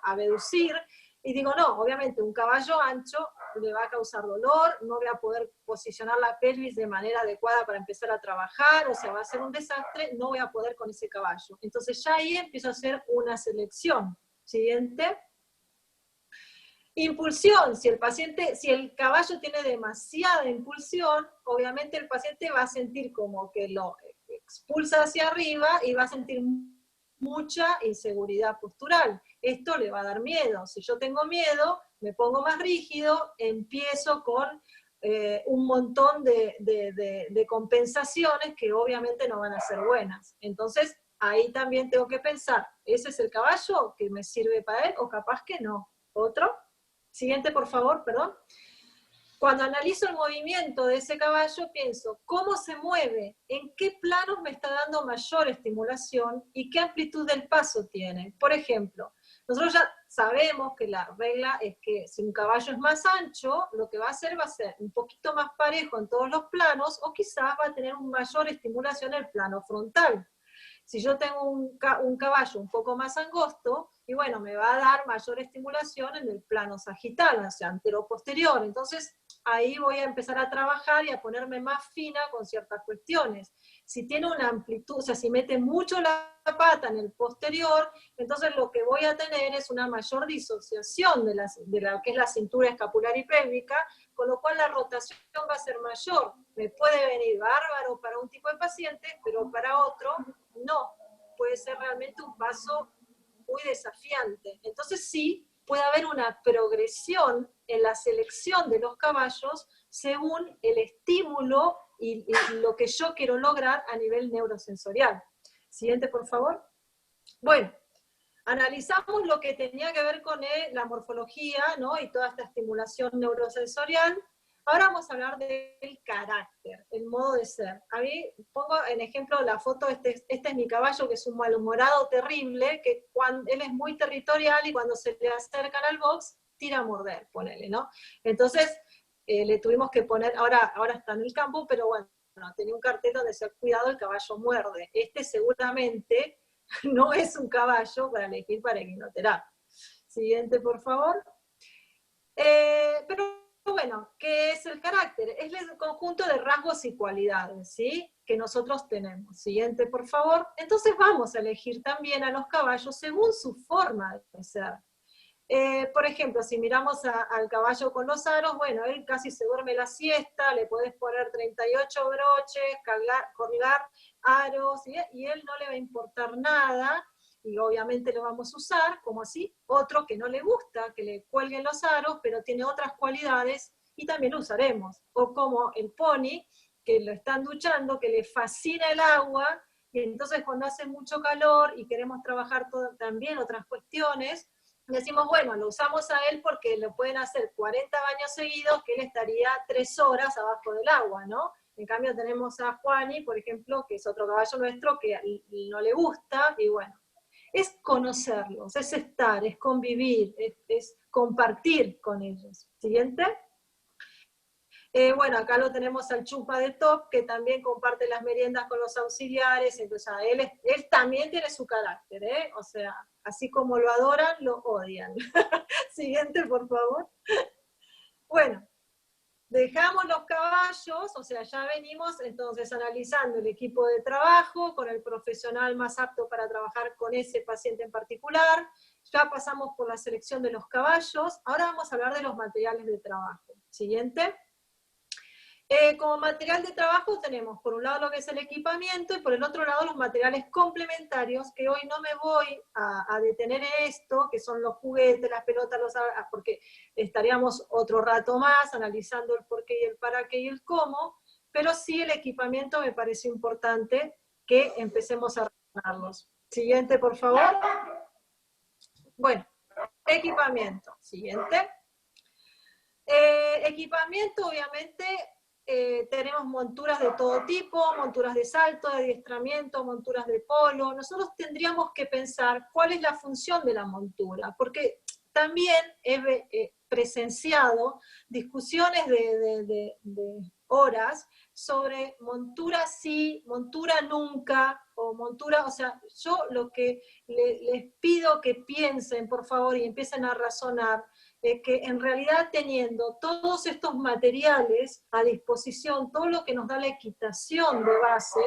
abducir, y digo, no, obviamente un caballo ancho le va a causar dolor, no voy a poder posicionar la pelvis de manera adecuada para empezar a trabajar, o sea, va a ser un desastre, no voy a poder con ese caballo. Entonces ya ahí empiezo a hacer una selección. Siguiente. Impulsión, si el caballo tiene demasiada impulsión, obviamente el paciente va a sentir como que lo expulsa hacia arriba y va a sentir mucha inseguridad postural. Esto le va a dar miedo. Si yo tengo miedo, me pongo más rígido, empiezo con un montón de compensaciones que obviamente no van a ser buenas. Entonces, ahí también tengo que pensar, ¿ese es el caballo que me sirve para él o capaz que no? ¿Otro? Siguiente, por favor, perdón. Cuando analizo el movimiento de ese caballo, pienso, ¿cómo se mueve? ¿En qué planos me está dando mayor estimulación? ¿Y qué amplitud del paso tiene? Por ejemplo, nosotros ya sabemos que la regla es que si un caballo es más ancho, lo que va a hacer un poquito más parejo en todos los planos, o quizás va a tener una mayor estimulación en el plano frontal. Si yo tengo un caballo un poco más angosto, y bueno, me va a dar mayor estimulación en el plano sagital, o sea, antero-posterior. Entonces, ahí voy a empezar a trabajar y a ponerme más fina con ciertas cuestiones. Si tiene una amplitud, o sea, si mete mucho la pata en el posterior, entonces lo que voy a tener es una mayor disociación de lo que es la cintura escapular y pélvica, con lo cual la rotación va a ser mayor. Me puede venir bárbaro para un tipo de paciente, pero para otro no. Puede ser realmente un paso muy desafiante. Entonces sí, puede haber una progresión en la selección de los caballos según el estímulo y lo que yo quiero lograr a nivel neurosensorial. Siguiente, por favor. Bueno, analizamos lo que tenía que ver con la morfología, ¿no? Y toda esta estimulación neurosensorial. Ahora vamos a hablar del carácter, el modo de ser. A mí, pongo en ejemplo la foto, este es mi caballo, que es un malhumorado terrible, que él es muy territorial y cuando se le acercan al box, tira a morder, ponele, ¿no? Entonces, le tuvimos que poner, ahora está en el campo, pero bueno, tenía un cartel donde decía, cuidado, el caballo muerde. Este seguramente no es un caballo para elegir para equinoterapia. Siguiente, por favor. Pero bueno, ¿qué es el carácter? Es el conjunto de rasgos y cualidades, ¿sí? Que nosotros tenemos. Siguiente, por favor. Entonces vamos a elegir también a los caballos según su forma de ser. Por ejemplo, si miramos al caballo con los aros, bueno, él casi se duerme la siesta, le podés poner 38 broches, colgar aros, y él no le va a importar nada, y obviamente lo vamos a usar, como así, otro que no le gusta, que le cuelguen los aros, pero tiene otras cualidades, y también lo usaremos. O como el pony, que lo están duchando, que le fascina el agua, y entonces cuando hace mucho calor y queremos trabajar también otras cuestiones, decimos, bueno, lo usamos a él porque lo pueden hacer 40 baños seguidos, que él estaría 3 horas abajo del agua, ¿no? En cambio tenemos a Juani, por ejemplo, que es otro caballo nuestro que no le gusta, y bueno, es conocerlos, es estar, es convivir, es compartir con ellos. Siguiente. Bueno, acá lo tenemos al Chupa de Top, que también comparte las meriendas con los auxiliares, entonces él también tiene su carácter, ¿eh? O sea, así como lo adoran, lo odian. Siguiente, por favor. Bueno, dejamos los caballos, o sea, ya venimos entonces analizando el equipo de trabajo, con el profesional más apto para trabajar con ese paciente en particular, ya pasamos por la selección de los caballos, ahora vamos a hablar de los materiales de trabajo. Siguiente. Como material de trabajo tenemos por un lado lo que es el equipamiento y por el otro lado los materiales complementarios, que hoy no me voy a detener en esto, que son los juguetes, las pelotas, porque estaríamos otro rato más analizando el por qué y el para qué y el cómo, pero sí el equipamiento me parece importante que empecemos a relacionarlos. Siguiente, por favor. Bueno, equipamiento. Siguiente. Equipamiento, obviamente, tenemos monturas de todo tipo, monturas de salto, de adiestramiento, monturas de polo. Nosotros tendríamos que pensar cuál es la función de la montura, porque también he presenciado discusiones de horas sobre montura sí, montura nunca, o montura, o sea, yo lo que les pido que piensen, por favor, y empiecen a razonar, que en realidad teniendo todos estos materiales a disposición, todo lo que nos da la equitación de base,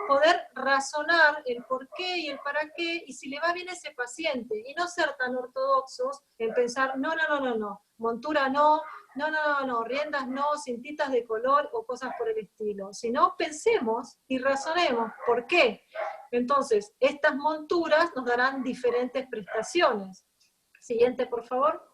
poder razonar el por qué y el para qué, y si le va bien a ese paciente, y no ser tan ortodoxos en pensar, no, montura no, riendas no, cintitas de color o cosas por el estilo, sino pensemos y razonemos por qué. Entonces, estas monturas nos darán diferentes prestaciones. Siguiente, por favor.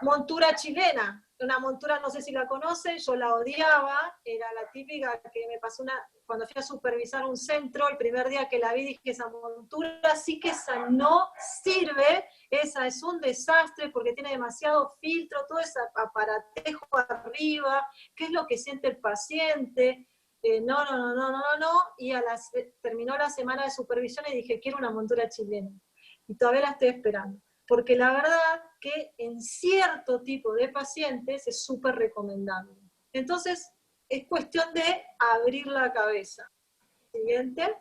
Montura chilena, una montura, no sé si la conocen, yo la odiaba, era la típica que me pasó cuando fui a supervisar un centro, el primer día que la vi dije, esa montura sí que esa no sirve, esa es un desastre porque tiene demasiado filtro, todo ese aparatejo arriba, qué es lo que siente el paciente, no, y terminó la semana de supervisión y dije, quiero una montura chilena, y todavía la estoy esperando. Porque la verdad que en cierto tipo de pacientes es súper recomendable. Entonces, es cuestión de abrir la cabeza. Siguiente.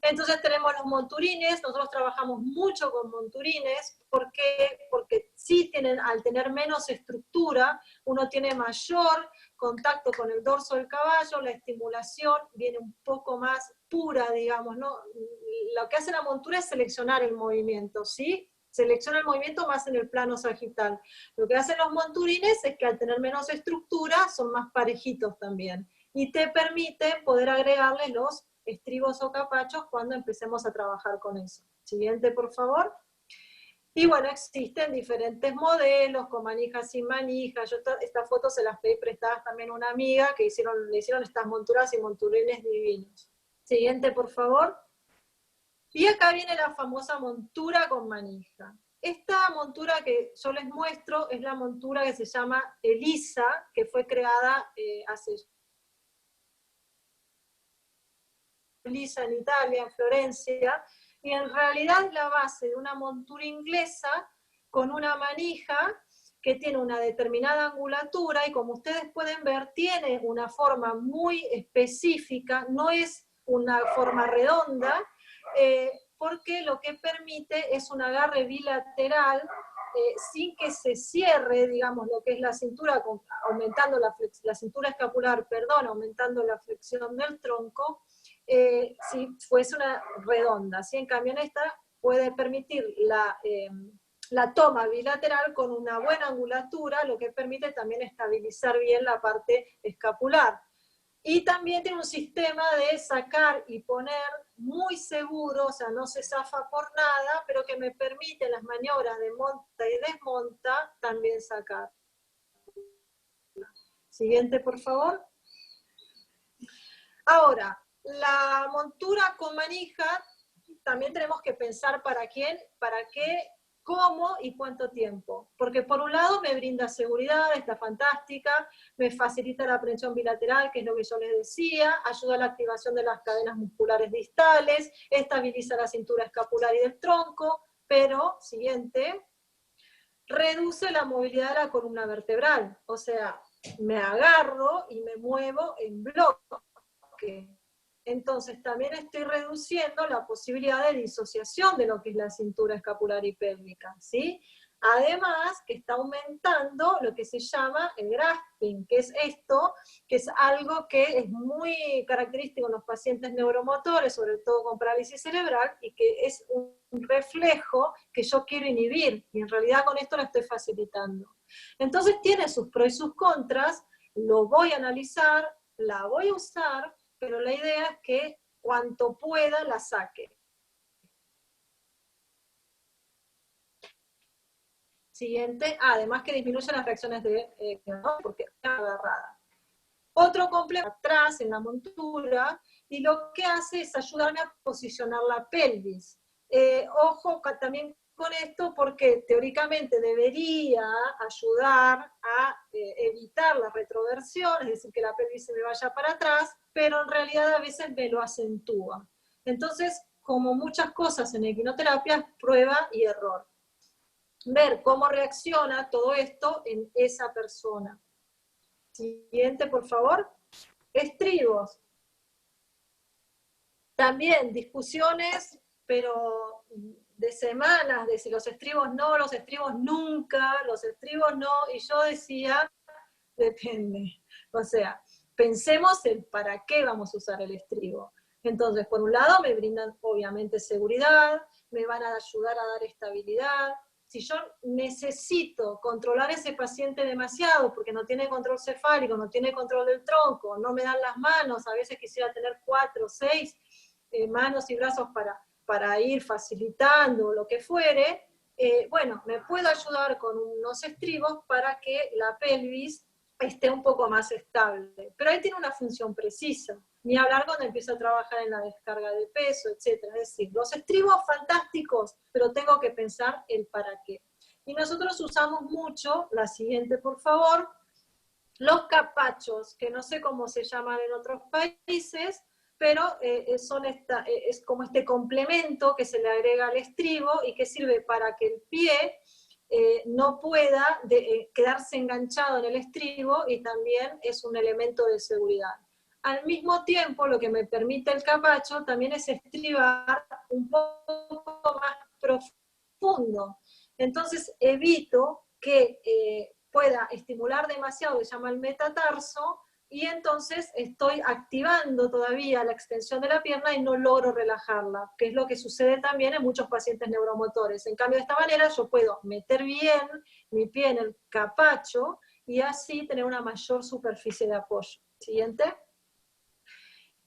Entonces tenemos los monturines, nosotros trabajamos mucho con monturines, porque sí al tener menos estructura, uno tiene mayor contacto con el dorso del caballo, la estimulación viene un poco más pura, digamos, ¿no? Lo que hace la montura es seleccionar el movimiento, ¿sí? Selecciona el movimiento más en el plano sagital. Lo que hacen los monturines es que al tener menos estructura son más parejitos también. Y te permite poder agregarle los estribos o capachos cuando empecemos a trabajar con eso. Siguiente, por favor. Y bueno, existen diferentes modelos, con manija, sin manija. Yo estas fotos se las pedí prestadas también a una amiga que le hicieron estas monturas y monturines divinos. Siguiente, por favor. Y acá viene la famosa montura con manija. Esta montura que yo les muestro es la montura que se llama Elisa, que fue creada hace Elisa en Italia, en Florencia, y en realidad es la base de una montura inglesa con una manija que tiene una determinada angulatura y como ustedes pueden ver tiene una forma muy específica, no es una forma redonda, porque lo que permite es un agarre bilateral sin que se cierre, digamos, lo que es la cintura, aumentando la cintura escapular, perdón, aumentando la flexión del tronco, si fuese una redonda. ¿Sí? En cambio, en esta puede permitir la toma bilateral con una buena angulatura, lo que permite también estabilizar bien la parte escapular. Y también tiene un sistema de sacar y poner muy seguro, o sea, no se zafa por nada, pero que me permite las maniobras de monta y desmonta también sacar. Siguiente, por favor. Ahora, la montura con manija, también tenemos que pensar para quién, para qué ¿Cómo y cuánto tiempo? Porque por un lado me brinda seguridad, está fantástica, me facilita la prensión bilateral, que es lo que yo les decía, ayuda a la activación de las cadenas musculares distales, estabiliza la cintura escapular y del tronco, pero, siguiente, reduce la movilidad de la columna vertebral, o sea, me agarro y me muevo en bloque. Entonces también estoy reduciendo la posibilidad de disociación de lo que es la cintura escapular y pélvica, ¿sí? Además que está aumentando lo que se llama el grasping, que es esto, que es algo que es muy característico en los pacientes neuromotores, sobre todo con parálisis cerebral, y que es un reflejo que yo quiero inhibir, y en realidad con esto lo estoy facilitando. Entonces tiene sus pros y sus contras, lo voy a analizar, la voy a usar, pero la idea es que cuanto pueda la saque. Siguiente, además que disminuye las reacciones de ¿no? Porque está agarrada. Otro complejo atrás en la montura, y lo que hace es ayudarme a posicionar la pelvis. Ojo también con esto, porque teóricamente debería ayudar a evitar la retroversión, es decir, que la pelvis se me vaya para atrás, pero en realidad a veces me lo acentúa. Entonces, como muchas cosas en equinoterapia, prueba y error. Ver cómo reacciona todo esto en esa persona. Siguiente, por favor. Estribos. También discusiones, pero de semanas, de si los estribos no, los estribos nunca, los estribos no, y yo decía, depende. O sea, pensemos en para qué vamos a usar el estribo. Entonces, por un lado, me brindan obviamente seguridad, me van a ayudar a dar estabilidad. Si yo necesito controlar a ese paciente demasiado, porque no tiene control cefálico, no tiene control del tronco, no me dan las manos, a veces quisiera tener 4 o 6 manos y brazos para ir facilitando lo que fuere, bueno, me puedo ayudar con unos estribos para que la pelvis esté un poco más estable. Pero ahí tiene una función precisa. Ni hablar cuando empiezo a trabajar en la descarga de peso, etc. Es decir, los estribos fantásticos, pero tengo que pensar el para qué. Y nosotros usamos mucho, la siguiente por favor, los capachos, que no sé cómo se llaman en otros países, pero es como este complemento que se le agrega al estribo y que sirve para que el pie no pueda quedarse enganchado en el estribo, y también es un elemento de seguridad. Al mismo tiempo, lo que me permite el capacho también es estribar un poco más profundo. Entonces evito que pueda estimular demasiado, que se llama el metatarso, y entonces estoy activando todavía la extensión de la pierna y no logro relajarla, que es lo que sucede también en muchos pacientes neuromotores. En cambio, de esta manera yo puedo meter bien mi pie en el capacho y así tener una mayor superficie de apoyo. Siguiente.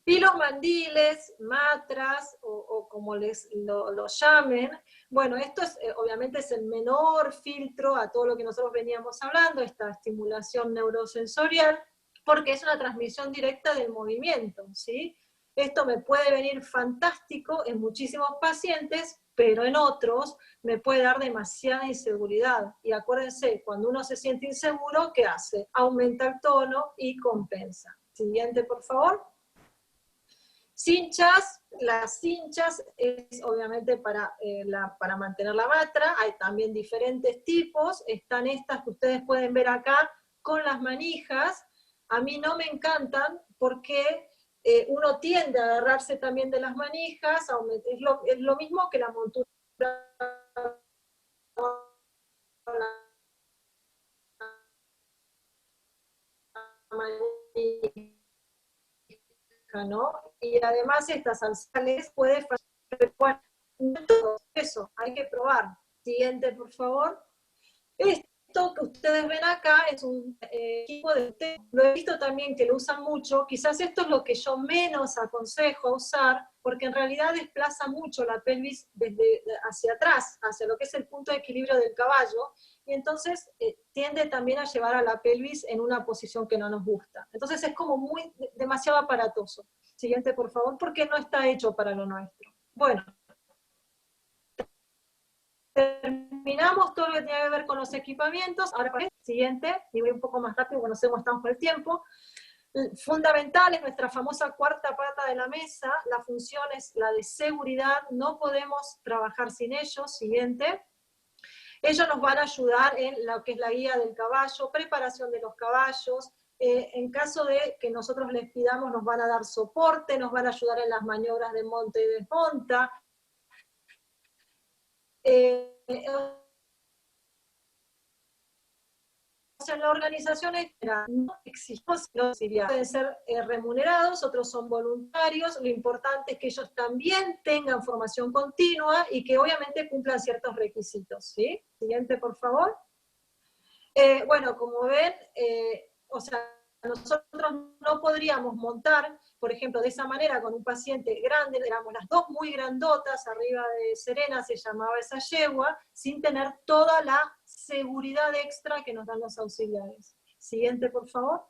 Y los mandiles, matras, o como lo llamen, bueno, esto es, obviamente es el menor filtro a todo lo que nosotros veníamos hablando, esta estimulación neurosensorial, porque es una transmisión directa del movimiento, ¿sí? Esto me puede venir fantástico en muchísimos pacientes, pero en otros me puede dar demasiada inseguridad. Y acuérdense, cuando uno se siente inseguro, ¿qué hace? Aumenta el tono y compensa. Siguiente, por favor. Cinchas, las cinchas es obviamente para mantener la matra, hay también diferentes tipos, están estas que ustedes pueden ver acá con las manijas. A mí no me encantan porque uno tiende a agarrarse también de las manijas, es lo mismo que la montura ¿no? Y además estas alzales puede bueno, todo eso, hay que probar. Siguiente, por favor. Esto que ustedes ven acá es un equipo de té. Lo he visto también que lo usan mucho. Quizás esto es lo que yo menos aconsejo usar, porque en realidad desplaza mucho la pelvis desde hacia atrás, hacia lo que es el punto de equilibrio del caballo, y entonces tiende también a llevar a la pelvis en una posición que no nos gusta. Entonces es como demasiado aparatoso. Siguiente, por favor, porque no está hecho para lo nuestro. Bueno, terminamos terminamos todo lo que tiene que ver con los equipamientos. Ahora para el siguiente, y voy un poco más rápido porque no sé cómo estamos con el tiempo. Fundamental es nuestra famosa cuarta pata de la mesa, la función es la de seguridad, no podemos trabajar sin ellos. Siguiente. Ellos nos van a ayudar en lo que es la guía del caballo, preparación de los caballos, en caso de que nosotros les pidamos nos van a dar soporte, nos van a ayudar en las maniobras de monte y desmonta. En la organización no exigimos auxiliares. Pueden ser remunerados, otros son voluntarios. Lo importante es que ellos también tengan formación continua y que obviamente cumplan ciertos requisitos. ¿Sí? Siguiente, por favor. Bueno, como ven, o sea, nosotros no podríamos montar, por ejemplo, de esa manera con un paciente grande, éramos las dos muy grandotas, arriba de Serena se llamaba esa yegua, sin tener toda la seguridad extra que nos dan los auxiliares. Siguiente, por favor.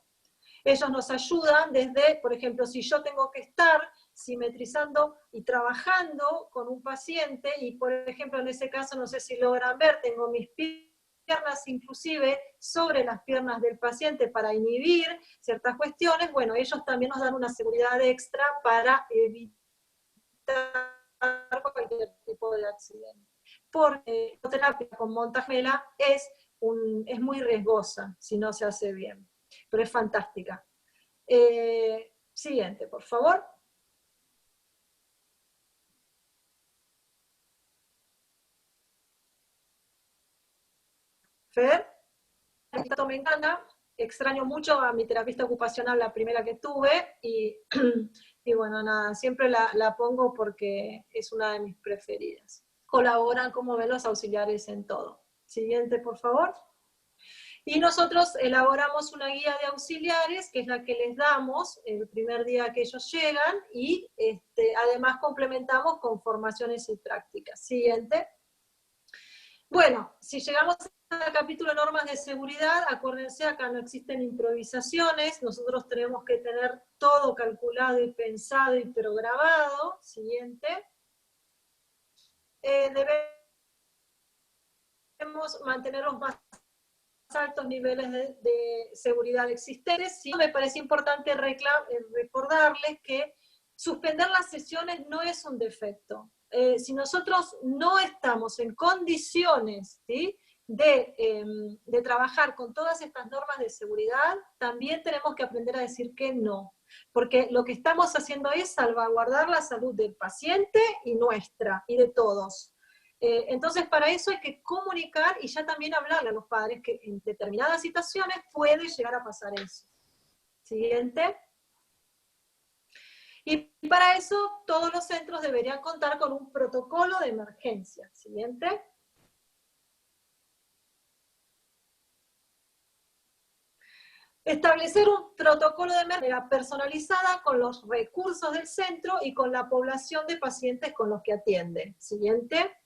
Ellos nos ayudan desde, por ejemplo, si yo tengo que estar simetrizando y trabajando con un paciente, y por ejemplo en ese caso, no sé si logran ver, tengo mis piernas inclusive sobre las piernas del paciente para inhibir ciertas cuestiones, bueno, ellos también nos dan una seguridad extra para evitar cualquier tipo de accidente. Porque la terapia con montajela es muy riesgosa si no se hace bien, pero es fantástica. Siguiente, por favor. Fer, esto me encanta, extraño mucho a mi terapista ocupacional, la primera que tuve, y bueno, nada, siempre la pongo porque es una de mis preferidas. Colaboran, como ven, los auxiliares en todo. Siguiente, por favor. Y nosotros elaboramos una guía de auxiliares, que es la que les damos el primer día que ellos llegan, y además complementamos con formaciones y prácticas. Siguiente. Bueno, si llegamos al capítulo de normas de seguridad, acuérdense, acá no existen improvisaciones, nosotros tenemos que tener todo calculado y pensado y programado. Siguiente. Debemos mantener los más altos niveles de seguridad existentes. Sí, me parece importante recordarles que suspender las sesiones no es un defecto. Si nosotros no estamos en condiciones, ¿sí?, de trabajar con todas estas normas de seguridad, también tenemos que aprender a decir que no, porque lo que estamos haciendo es salvaguardar la salud del paciente y nuestra, y de todos. Entonces, para eso hay que comunicar y ya también hablarle a los padres que en determinadas situaciones puede llegar a pasar eso. Siguiente. Y para eso, todos los centros deberían contar con un protocolo de emergencia. Siguiente. Establecer un protocolo de emergencia personalizada con los recursos del centro y con la población de pacientes con los que atienden. Siguiente.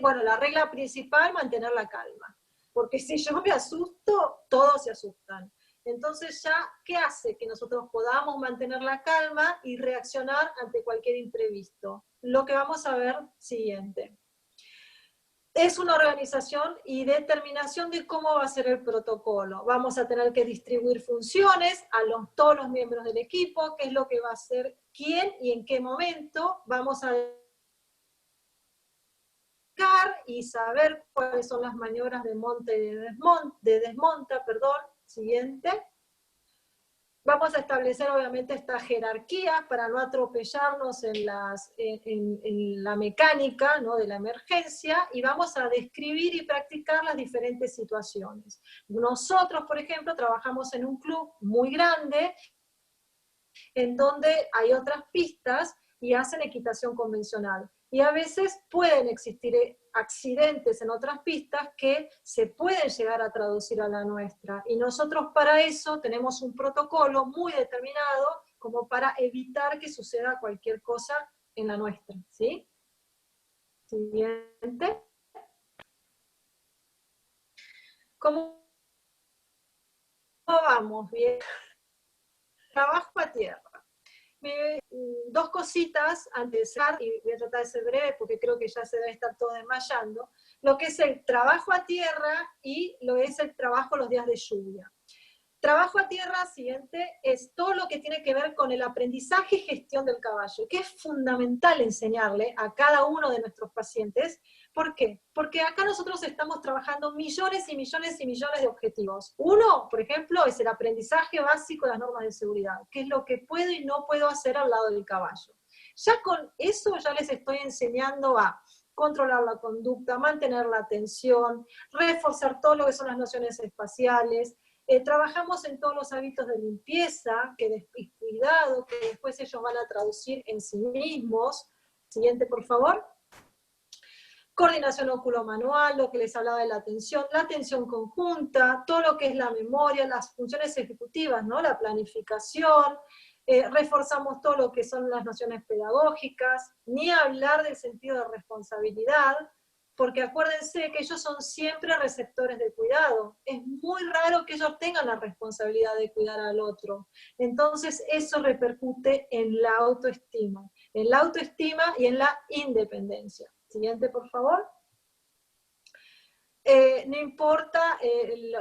Bueno, la regla principal, mantener la calma. Porque si yo me asusto, todos se asustan. Entonces ya, ¿qué hace que nosotros podamos mantener la calma y reaccionar ante cualquier imprevisto? Lo que vamos a ver siguiente. Es una organización y determinación de cómo va a ser el protocolo. Vamos a tener que distribuir funciones a todos los miembros del equipo, qué es lo que va a hacer quién y en qué momento. Vamos a y saber cuáles son las maniobras de monte y de desmonta, Siguiente. Vamos a establecer obviamente esta jerarquía para no atropellarnos en la mecánica, ¿no?, de la emergencia, y vamos a describir y practicar las diferentes situaciones. Nosotros, por ejemplo, trabajamos en un club muy grande, en donde hay otras pistas y hacen equitación convencional. Y a veces pueden existir accidentes en otras pistas que se pueden llegar a traducir a la nuestra. Y nosotros para eso tenemos un protocolo muy determinado como para evitar que suceda cualquier cosa en la nuestra. ¿Sí? Siguiente. ¿Cómo vamos? Bien. Trabajo a tierra. Dos cositas antes de cerrar, y voy a tratar de ser breve porque creo que ya se debe estar todo desmayando, lo que es el trabajo a tierra y lo que es el trabajo los días de lluvia. Trabajo a tierra, siguiente, es todo lo que tiene que ver con el aprendizaje y gestión del caballo, que es fundamental enseñarle a cada uno de nuestros pacientes. ¿Por qué? Porque acá nosotros estamos trabajando millones y millones y millones de objetivos. Uno, por ejemplo, es el aprendizaje básico de las normas de seguridad, que es lo que puedo y no puedo hacer al lado del caballo. Ya con eso ya les estoy enseñando a controlar la conducta, mantener la atención, reforzar todo lo que son las nociones espaciales. Trabajamos en todos los hábitos de limpieza y cuidado, que después ellos van a traducir en sí mismos. Siguiente, por favor. Coordinación oculomanual, lo que les hablaba de la atención conjunta, todo lo que es la memoria, las funciones ejecutivas, ¿no? La planificación, reforzamos todo lo que son las nociones pedagógicas, ni hablar del sentido de responsabilidad, porque acuérdense que ellos son siempre receptores de cuidado. Es muy raro que ellos tengan la responsabilidad de cuidar al otro. Entonces eso repercute en la autoestima y en la independencia. Siguiente, por favor. No importa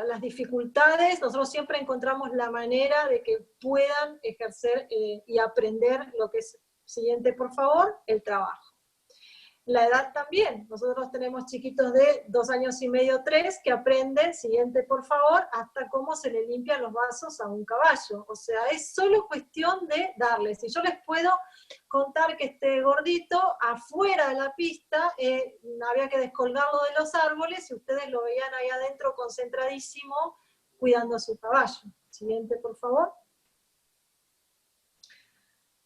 las dificultades, nosotros siempre encontramos la manera de que puedan ejercer y aprender lo que es, siguiente, por favor, el trabajo. La edad también, nosotros tenemos chiquitos de 2 años y medio, 3, que aprenden, siguiente por favor, hasta cómo se le limpian los vasos a un caballo. O sea, es solo cuestión de darles. Si yo les puedo contar que este gordito afuera de la pista, había que descolgarlo de los árboles y ustedes lo veían ahí adentro concentradísimo cuidando a su caballo. Siguiente por favor.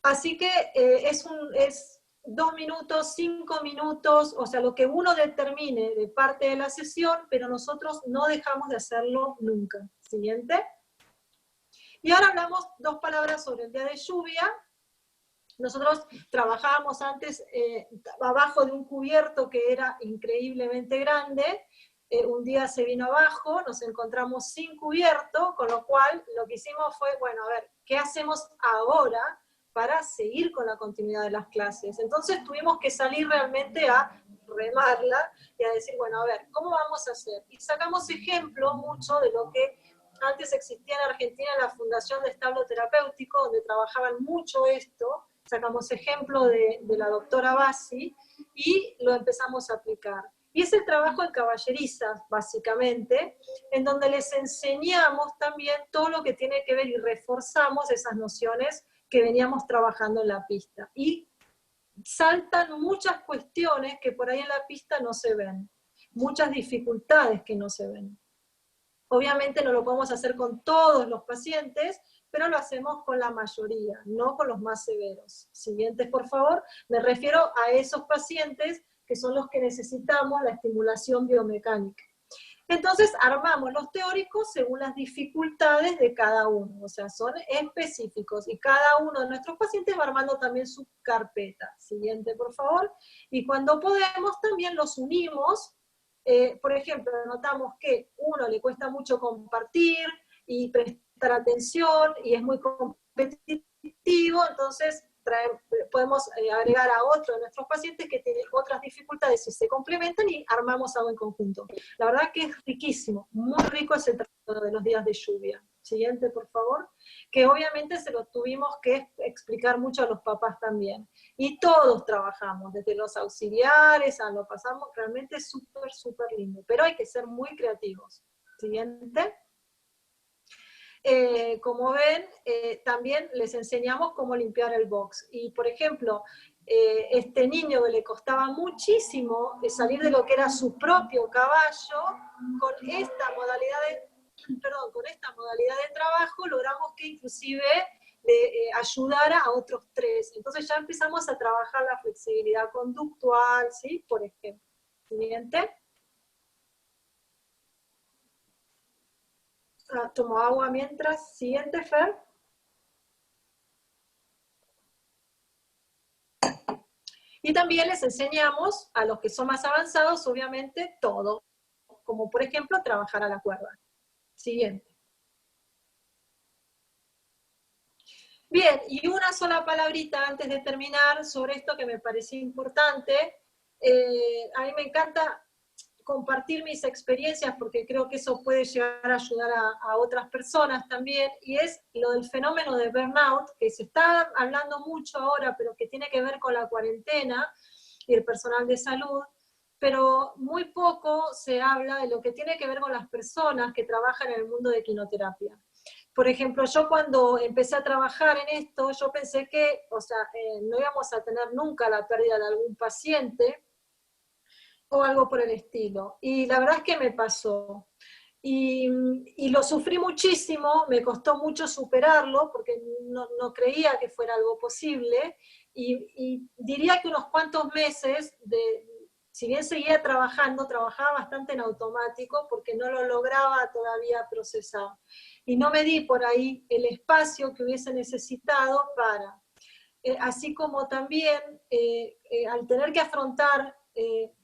Así que es 2 minutos, 5 minutos, o sea, lo que uno determine de parte de la sesión, pero nosotros no dejamos de hacerlo nunca. Siguiente. Y ahora hablamos 2 palabras sobre el día de lluvia. Nosotros trabajábamos antes abajo de un cubierto que era increíblemente grande. Un día se vino abajo, nos encontramos sin cubierto, con lo cual lo que hicimos fue, bueno, a ver, ¿qué hacemos ahora para seguir con la continuidad de las clases? Entonces tuvimos que salir realmente a remarla y a decir, bueno, a ver, ¿cómo vamos a hacer? Y sacamos ejemplo mucho de lo que antes existía en Argentina la Fundación de Establo Terapéutico, donde trabajaban mucho esto. Sacamos ejemplo de la doctora Bassi y lo empezamos a aplicar. Y es el trabajo en caballerizas, básicamente, en donde les enseñamos también todo lo que tiene que ver y reforzamos esas nociones que veníamos trabajando en la pista. Y saltan muchas cuestiones que por ahí en la pista no se ven, muchas dificultades que no se ven. Obviamente no lo podemos hacer con todos los pacientes, pero lo hacemos con la mayoría, no con los más severos. Siguientes, por favor. Me refiero a esos pacientes que son los que necesitamos la estimulación biomecánica. Entonces armamos los teóricos según las dificultades de cada uno, o sea, son específicos, y cada uno de nuestros pacientes va armando también su carpeta. Siguiente, por favor. Y cuando podemos también los unimos. Por ejemplo, notamos que uno le cuesta mucho compartir y prestar atención y es muy competitivo, entonces podemos agregar a otro de nuestros pacientes que tiene otras dificultades y se complementan y armamos algo en conjunto. La verdad que es riquísimo, muy rico ese trabajo de los días de lluvia. Siguiente, por favor. Que obviamente se lo tuvimos que explicar mucho a los papás también. Y todos trabajamos, desde los auxiliares a lo pasamos, realmente es súper, súper lindo. Pero hay que ser muy creativos. Siguiente. Como ven, también les enseñamos cómo limpiar el box. Y, por ejemplo, este niño que le costaba muchísimo salir de lo que era su propio caballo, con esta modalidad de trabajo logramos que inclusive le ayudara a otros 3. Entonces ya empezamos a trabajar la flexibilidad conductual, ¿sí? Por ejemplo. Siguiente. Tomo agua mientras. Siguiente, Fer. Y también les enseñamos a los que son más avanzados, obviamente, todo. Como por ejemplo, trabajar a la cuerda. Siguiente. Bien, y una sola palabrita antes de terminar sobre esto que me parecía importante. A mí me encanta compartir mis experiencias porque creo que eso puede llegar a ayudar a otras personas también, y es lo del fenómeno de burnout, que se está hablando mucho ahora, pero que tiene que ver con la cuarentena y el personal de salud, pero muy poco se habla de lo que tiene que ver con las personas que trabajan en el mundo de quinoterapia. Por ejemplo, yo cuando empecé a trabajar en esto, yo pensé que, o sea, no íbamos a tener nunca la pérdida de algún paciente, o algo por el estilo. Y la verdad es que me pasó. Y lo sufrí muchísimo, me costó mucho superarlo, porque no creía que fuera algo posible, y diría que unos cuantos meses, si bien seguía trabajando, trabajaba bastante en automático, porque no lo lograba todavía procesar. Y no me di por ahí el espacio que hubiese necesitado para, así como también al tener que afrontar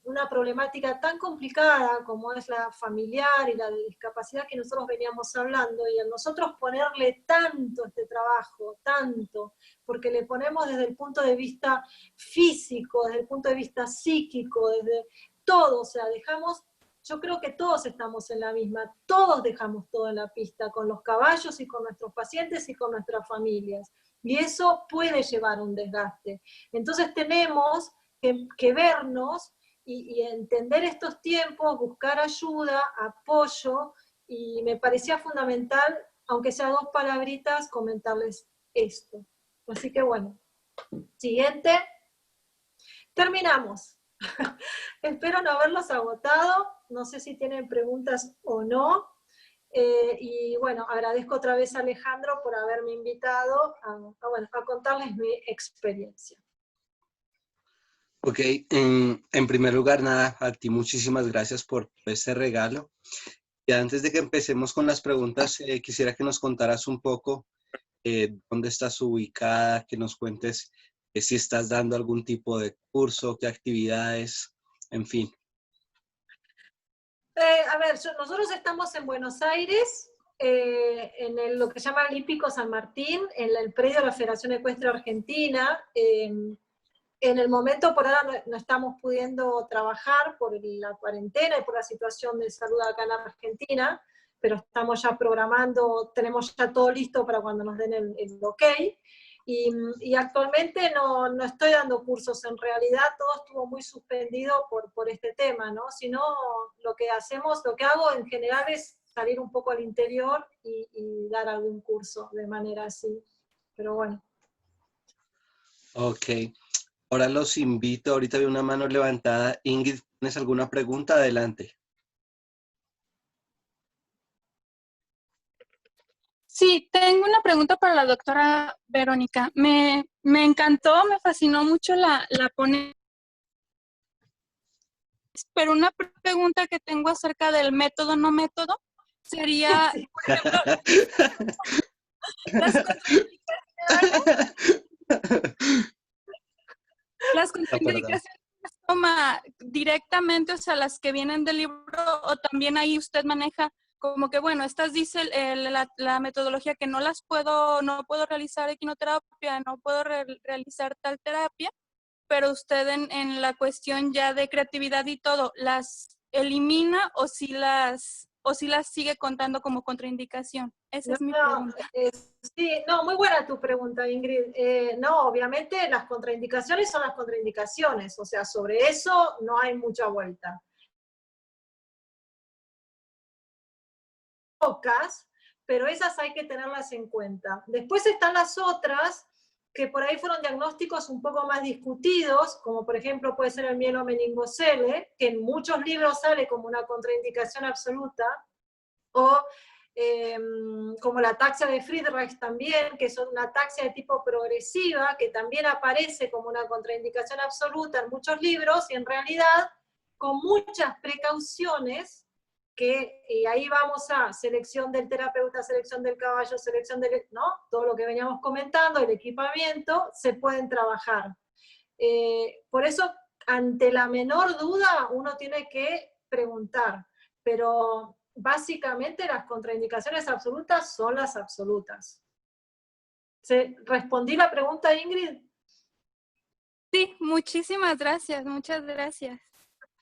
una problemática tan complicada como es la familiar y la de discapacidad que nosotros veníamos hablando, y a nosotros ponerle tanto este trabajo, tanto, porque le ponemos desde el punto de vista físico, desde el punto de vista psíquico, desde todo, o sea, dejamos, yo creo que todos estamos en la misma, todos dejamos todo en la pista, con los caballos y con nuestros pacientes y con nuestras familias. Y eso puede llevar a un desgaste. Entonces tenemos que vernos y entender estos tiempos, buscar ayuda, apoyo, y me parecía fundamental, aunque sea dos palabritas, comentarles esto. Así que bueno, siguiente. Terminamos. Espero no haberlos agotado, no sé si tienen preguntas o no. Y bueno, agradezco otra vez a Alejandro por haberme invitado a contarles mi experiencia. Ok, en primer lugar, nada, a ti muchísimas gracias por este regalo. Y antes de que empecemos con las preguntas, quisiera que nos contaras un poco dónde estás ubicada, que nos cuentes si estás dando algún tipo de curso, qué actividades, en fin. A ver, nosotros estamos en Buenos Aires, en lo que se llama el Hípico San Martín, en el predio de la Federación Ecuestre Argentina. En el momento por ahora no estamos pudiendo trabajar por la cuarentena y por la situación de salud acá en Argentina, pero estamos ya programando, tenemos ya todo listo para cuando nos den el ok. Y actualmente no estoy dando cursos, en realidad todo estuvo muy suspendido por este tema, ¿no? Si no, lo que hago en general es salir un poco al interior y dar algún curso de manera así, pero bueno. Ok, ahora los invito, ahorita veo una mano levantada. Ingrid, ¿tienes alguna pregunta? Adelante. Sí, tengo una pregunta para la doctora Verónica. Me encantó, me fascinó mucho la ponencia, pero una pregunta que tengo acerca del método no método sería, Sí. por ejemplo, las contraindicaciones las toma directamente, o sea, las que vienen del libro, o también ahí usted maneja como que, bueno, estas dice la metodología que no puedo realizar equinoterapia, no puedo realizar tal terapia, pero usted en la cuestión ya de creatividad y todo, ¿las elimina o si las sigue contando como contraindicación? Esa es mi pregunta. Sí, no, muy buena tu pregunta, Ingrid. No, obviamente las contraindicaciones son las contraindicaciones, o sea, sobre eso no hay mucha vuelta. Pocas, pero esas hay que tenerlas en cuenta. Después están las otras, que por ahí fueron diagnósticos un poco más discutidos, como por ejemplo puede ser el mielomeningocele, que en muchos libros sale como una contraindicación absoluta, o como la ataxia de Friedreich también, que es una ataxia de tipo progresiva, que también aparece como una contraindicación absoluta en muchos libros, y en realidad con muchas precauciones, y ahí vamos a selección del terapeuta, selección del caballo, selección del, ¿no? Todo lo que veníamos comentando, el equipamiento, se pueden trabajar. Por eso, ante la menor duda, uno tiene que preguntar, pero básicamente las contraindicaciones absolutas son las absolutas. ¿Respondí la pregunta, Ingrid? Sí, muchísimas gracias, muchas gracias.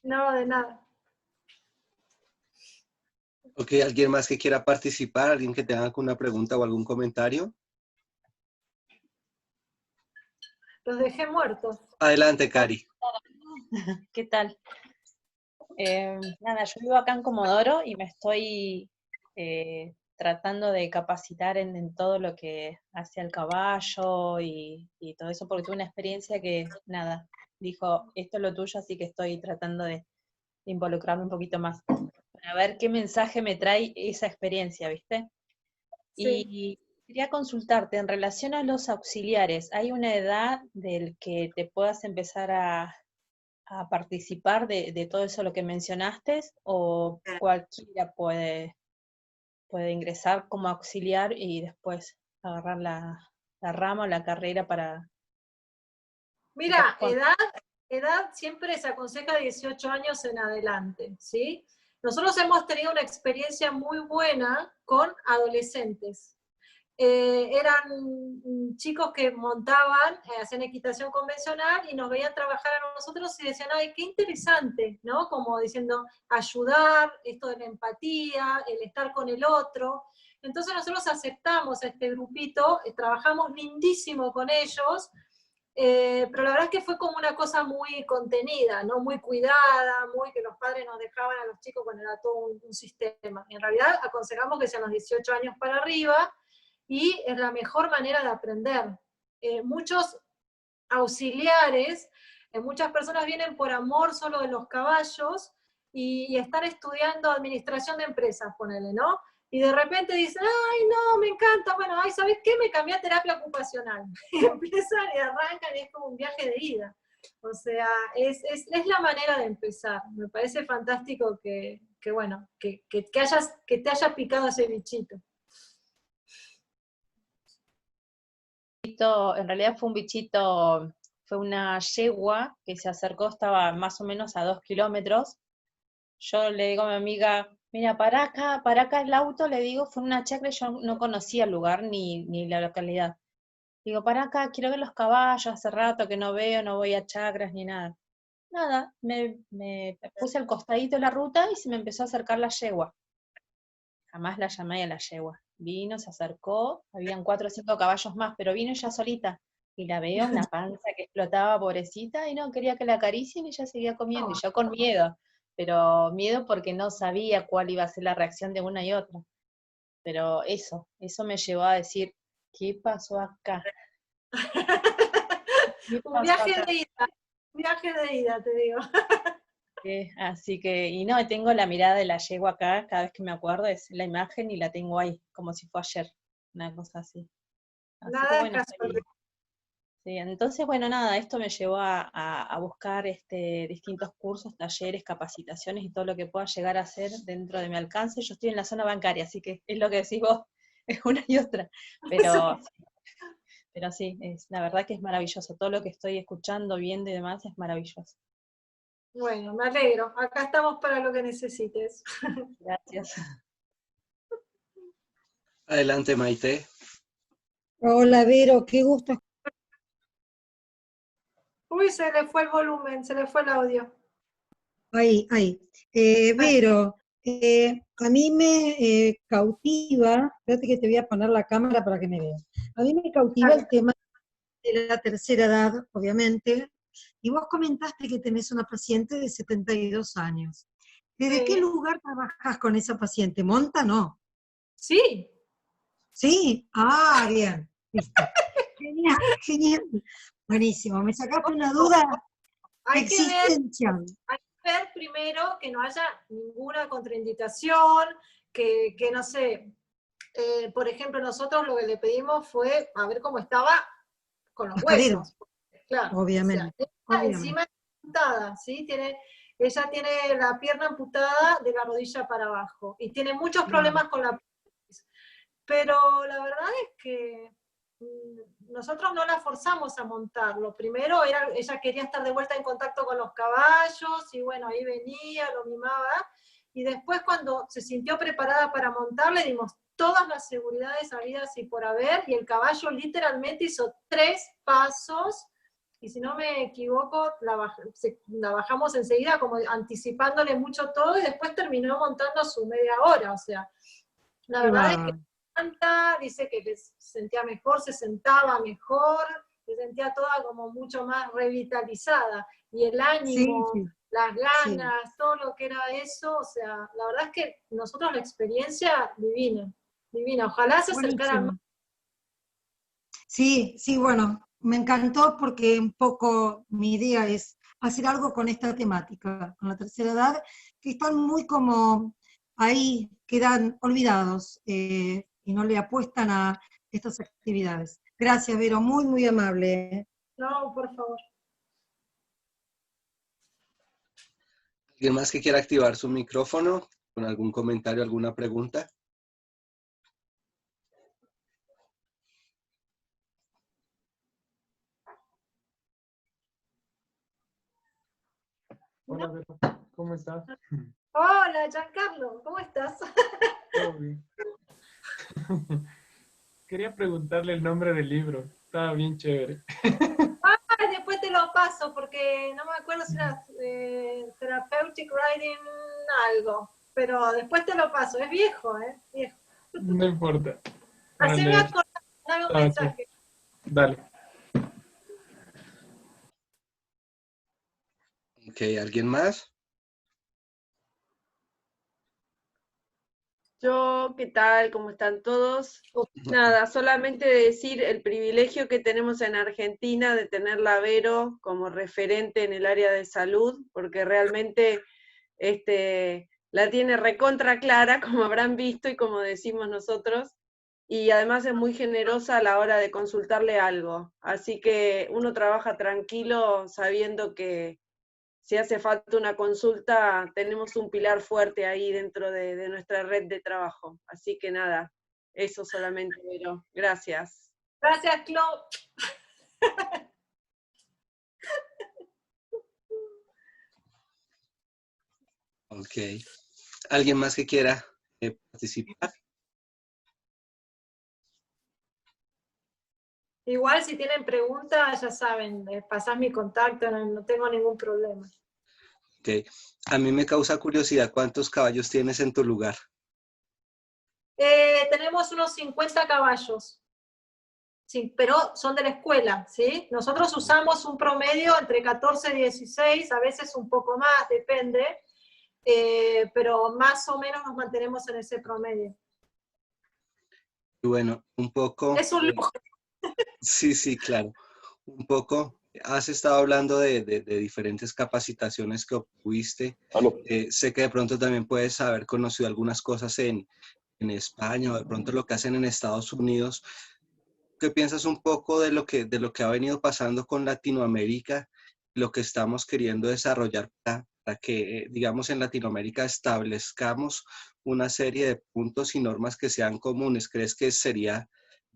No, de nada. Ok, ¿alguien más que quiera participar? ¿Alguien que tenga alguna pregunta o algún comentario? Los dejé muertos. Adelante, Cari. ¿Qué tal? Nada, yo vivo acá en Comodoro y me estoy tratando de capacitar en todo lo que hace al caballo y todo eso, porque tuve una experiencia que, nada, dijo, esto es lo tuyo, así que estoy tratando de involucrarme un poquito más, para ver qué mensaje me trae esa experiencia, ¿viste? Sí. Y quería consultarte, en relación a los auxiliares, ¿hay una edad del que te puedas empezar a participar de todo eso lo que mencionaste, o cualquiera puede ingresar como auxiliar y después agarrar la rama o la carrera para... Mira, edad siempre se aconseja 18 años en adelante, ¿sí? Nosotros hemos tenido una experiencia muy buena con adolescentes. Eran chicos que montaban, hacían equitación convencional y nos veían trabajar a nosotros y decían, ay, qué interesante, ¿no? Como diciendo, ayudar, esto de la empatía, el estar con el otro. Entonces nosotros aceptamos a este grupito, trabajamos lindísimo con ellos, pero la verdad es que fue como una cosa muy contenida, ¿no? Muy cuidada, muy que los padres nos dejaban a los chicos cuando era todo un sistema. Y en realidad aconsejamos que sean los 18 años para arriba, y es la mejor manera de aprender. Muchos auxiliares, muchas personas vienen por amor solo de los caballos y están estudiando administración de empresas, ponele, ¿no? Y de repente dicen, ay, no, me encanta, bueno, ay, ¿sabes qué? Me cambié a terapia ocupacional. Y empiezan y arrancan y es como un viaje de ida. O sea, es la manera de empezar. Me parece fantástico bueno, que te haya picado ese bichito. En realidad fue un bichito, fue una yegua que se acercó, estaba más o menos a 2 kilómetros. Yo le digo a mi amiga, mira, para acá el auto, le digo, fue una chacra y yo no conocía el lugar ni la localidad. Digo, para acá, quiero ver los caballos, hace rato que no veo, no voy a chacras ni nada. Nada, me puse al costadito de la ruta y se me empezó a acercar la yegua. Jamás la llamé a la yegua. Vino, se acercó, habían 4 o 5 caballos más, pero vino ella solita. Y la veo, una panza que explotaba, pobrecita, y no, quería que la acaricien y ella seguía comiendo, y yo con miedo, pero miedo porque no sabía cuál iba a ser la reacción de una y otra. Pero eso me llevó a decir, ¿qué pasó acá? ¿Qué Un pasó viaje acá? de ida, un viaje de ida, te digo. Así que, y no, tengo la mirada de la yegua acá, cada vez que me acuerdo es la imagen y la tengo ahí, como si fue ayer, una cosa así. Así que Nada es bueno, casual. sí, entonces bueno, nada, esto me llevó a buscar distintos cursos, talleres, capacitaciones y todo lo que pueda llegar a hacer dentro de mi alcance. Yo estoy en la zona bancaria, así que es lo que decís vos, es una y otra, pero, pero sí, la verdad que es maravilloso, todo lo que estoy escuchando, viendo y demás es maravilloso. Bueno, me alegro. Acá estamos para lo que necesites. Gracias. Adelante, Maite. Hola, Vero, qué gusto. Uy, se le fue el volumen, se le fue el audio. Ahí, ahí. Vero, a mí me cautiva, espérate que te voy a poner la cámara para que me veas. A mí me cautiva el tema de la tercera edad, obviamente, y vos comentaste que tenés una paciente de 72 años. ¿Desde qué lugar trabajas con esa paciente? ¿Monta? No. Sí. ¿Sí? Ah, bien. Listo. Genial, genial. Buenísimo. Me sacaste una duda Hay que ver, existencial. hay que ver primero que no haya ninguna contraindicación, que no sé, por ejemplo, nosotros lo que le pedimos fue a ver cómo estaba con los Los caderos, huesos. Claro, obviamente. o sea, encima es amputada, ¿sí? Ella tiene la pierna amputada de la rodilla para abajo y tiene muchos problemas con la prótesis. Pero la verdad es que nosotros no la forzamos a montarlo. Primero ella quería estar de vuelta en contacto con los caballos y bueno, ahí venía, lo mimaba. Y después cuando se sintió preparada para montar, le dimos todas las seguridades habidas y por haber, y el caballo literalmente hizo 3 pasos, y si no me equivoco, la bajamos enseguida, como anticipándole mucho todo, y después terminó montando su media hora, o sea, la verdad es que canta, dice que se sentía mejor, se sentaba mejor, se sentía toda como mucho más revitalizada, y el ánimo, Sí, las sí. ganas, todo lo que era eso, o sea, la verdad es que nosotros la experiencia divina, divina, ojalá se acercaran más. Buenísimo. Sí, sí, bueno, me encantó porque un poco mi idea es hacer algo con esta temática, con la tercera edad, que están muy como ahí, quedan olvidados y no le apuestan a estas actividades. Gracias, Vero, muy, muy amable. No, por favor. ¿Alguien más que quiera activar su micrófono con algún comentario, alguna pregunta? Hola, Vero, ¿cómo estás? Hola, Giancarlo, ¿cómo estás? Todo bien. Quería preguntarle el nombre del libro. Estaba bien chévere. Ay, después te lo paso, porque no me acuerdo si era Therapeutic Writing algo, pero después te lo paso, es viejo, viejo. No importa. Para Haceme leer. acordar, dame un Ah, sí. mensaje. Dale. Ok, ¿alguien más? Yo, ¿qué tal? ¿Cómo están todos? Nada, solamente decir el privilegio que tenemos en Argentina de tener la Vero como referente en el área de salud, porque realmente la tiene recontra clara, como habrán visto y como decimos nosotros, y además es muy generosa a la hora de consultarle algo. Así que uno trabaja tranquilo sabiendo que si hace falta una consulta, tenemos un pilar fuerte ahí dentro de nuestra red de trabajo. Así que nada, eso solamente, Vero. Gracias. Gracias, Clo. Ok. ¿Alguien más que quiera participar? Igual si tienen preguntas, ya saben, pasás mi contacto, no tengo ningún problema. Ok. A mí me causa curiosidad, ¿cuántos caballos tienes en tu lugar? Tenemos unos 50 caballos, sí, pero son de la escuela, ¿sí? Nosotros usamos un promedio entre 14 y 16, a veces un poco más, depende, pero más o menos nos mantenemos en ese promedio. Y bueno, un poco... Es un lujo. Sí, sí, claro. Un poco, has estado hablando de diferentes capacitaciones que obtuviste. Sé que de pronto también puedes haber conocido algunas cosas en España o de pronto lo que hacen en Estados Unidos. ¿Qué piensas un poco de lo que ha venido pasando con Latinoamérica, lo que estamos queriendo desarrollar para que, digamos, en Latinoamérica establezcamos una serie de puntos y normas que sean comunes? ¿Crees que sería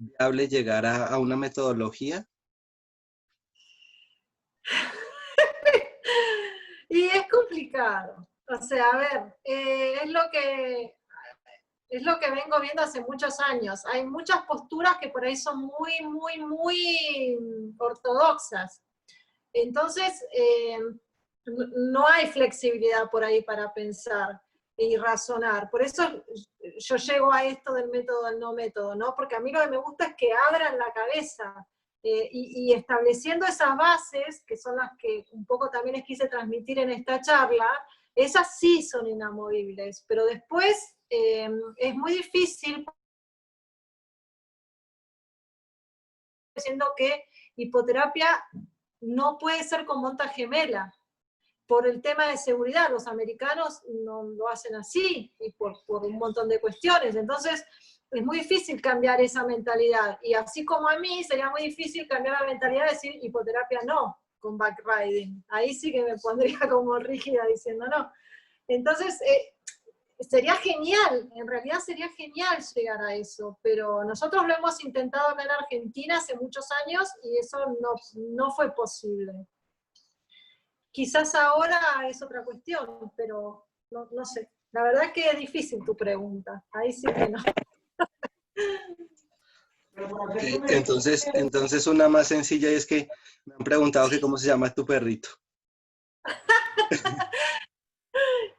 viable llegar a una metodología? Y es complicado. O sea, a ver, es lo que vengo viendo hace muchos años. Hay muchas posturas que por ahí son muy, muy, muy ortodoxas. Entonces, no hay flexibilidad por ahí para pensar y razonar. Por eso yo llego a esto del método al no método, ¿no? Porque a mí lo que me gusta es que abran la cabeza y estableciendo esas bases, que son las que un poco también les quise transmitir en esta charla, esas sí son inamovibles, pero después es muy difícil, diciendo que hipoterapia no puede ser con monta gemela, por el tema de seguridad. Los americanos no lo hacen así, y por un montón de cuestiones. Entonces, es muy difícil cambiar esa mentalidad. Y así como a mí, sería muy difícil cambiar la mentalidad de decir hipoterapia no, con backriding. Ahí sí que me pondría como rígida diciendo no. Entonces, sería genial, en realidad sería genial llegar a eso, pero nosotros lo hemos intentado acá en Argentina hace muchos años y eso no fue posible. Quizás ahora es otra cuestión, pero no sé. La verdad es que es difícil tu pregunta, ahí sí que no. Ok, entonces una más sencilla es que me han preguntado que cómo se llama tu perrito.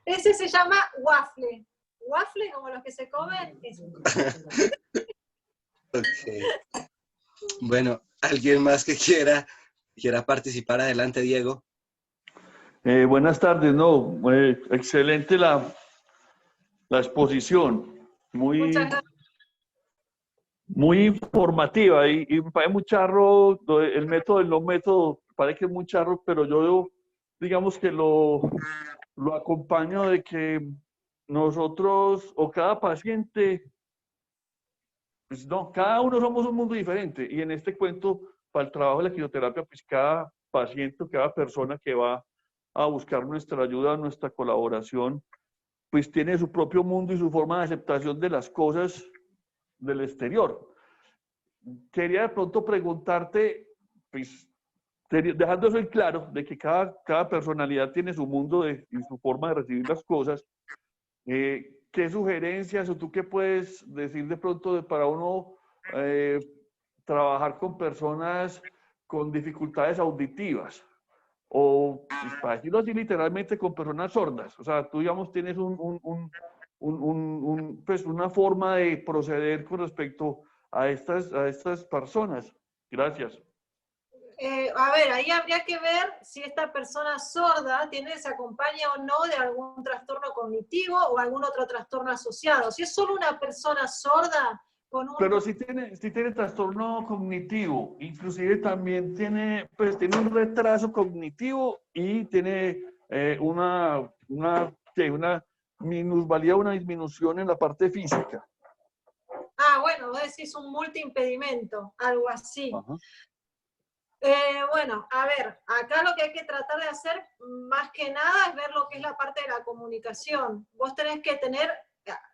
Ese se llama waffle. Waffle, como los que se comen. Ese. Ok. Bueno, ¿alguien más que quiera participar? Adelante, Diego. Buenas tardes, no, excelente la exposición, Muchas gracias. muy informativa y me parece muy charro el método, el no método, parece que es muy charro, pero yo digamos que lo acompaño de que nosotros o cada paciente, pues no, cada uno somos un mundo diferente y en este cuento, para el trabajo de la quimioterapia, pues cada paciente, cada persona que va a buscar nuestra ayuda, nuestra colaboración, pues tiene su propio mundo y su forma de aceptación de las cosas del exterior. Quería de pronto preguntarte, pues, dejando eso en claro, de que cada personalidad tiene su mundo y su forma de recibir las cosas, ¿qué sugerencias o tú qué puedes decir de pronto para uno trabajar con personas con dificultades auditivas? O, pues, para decirlo así literalmente, con personas sordas. O sea, tú, digamos, tienes pues, una forma de proceder con respecto a estas personas. Gracias. A ver, ahí habría que ver si esta persona sorda se acompaña o no de algún trastorno cognitivo o algún otro trastorno asociado. Si es solo una persona sorda con un... Pero si tiene trastorno cognitivo, inclusive también tiene un retraso cognitivo y tiene una minusvalía, una disminución en la parte física. Ah, bueno, vos decís un multiimpedimento, algo así. Ajá. Bueno, a ver, acá lo que hay que tratar de hacer más que nada es ver lo que es la parte de la comunicación. Vos tenés que tener,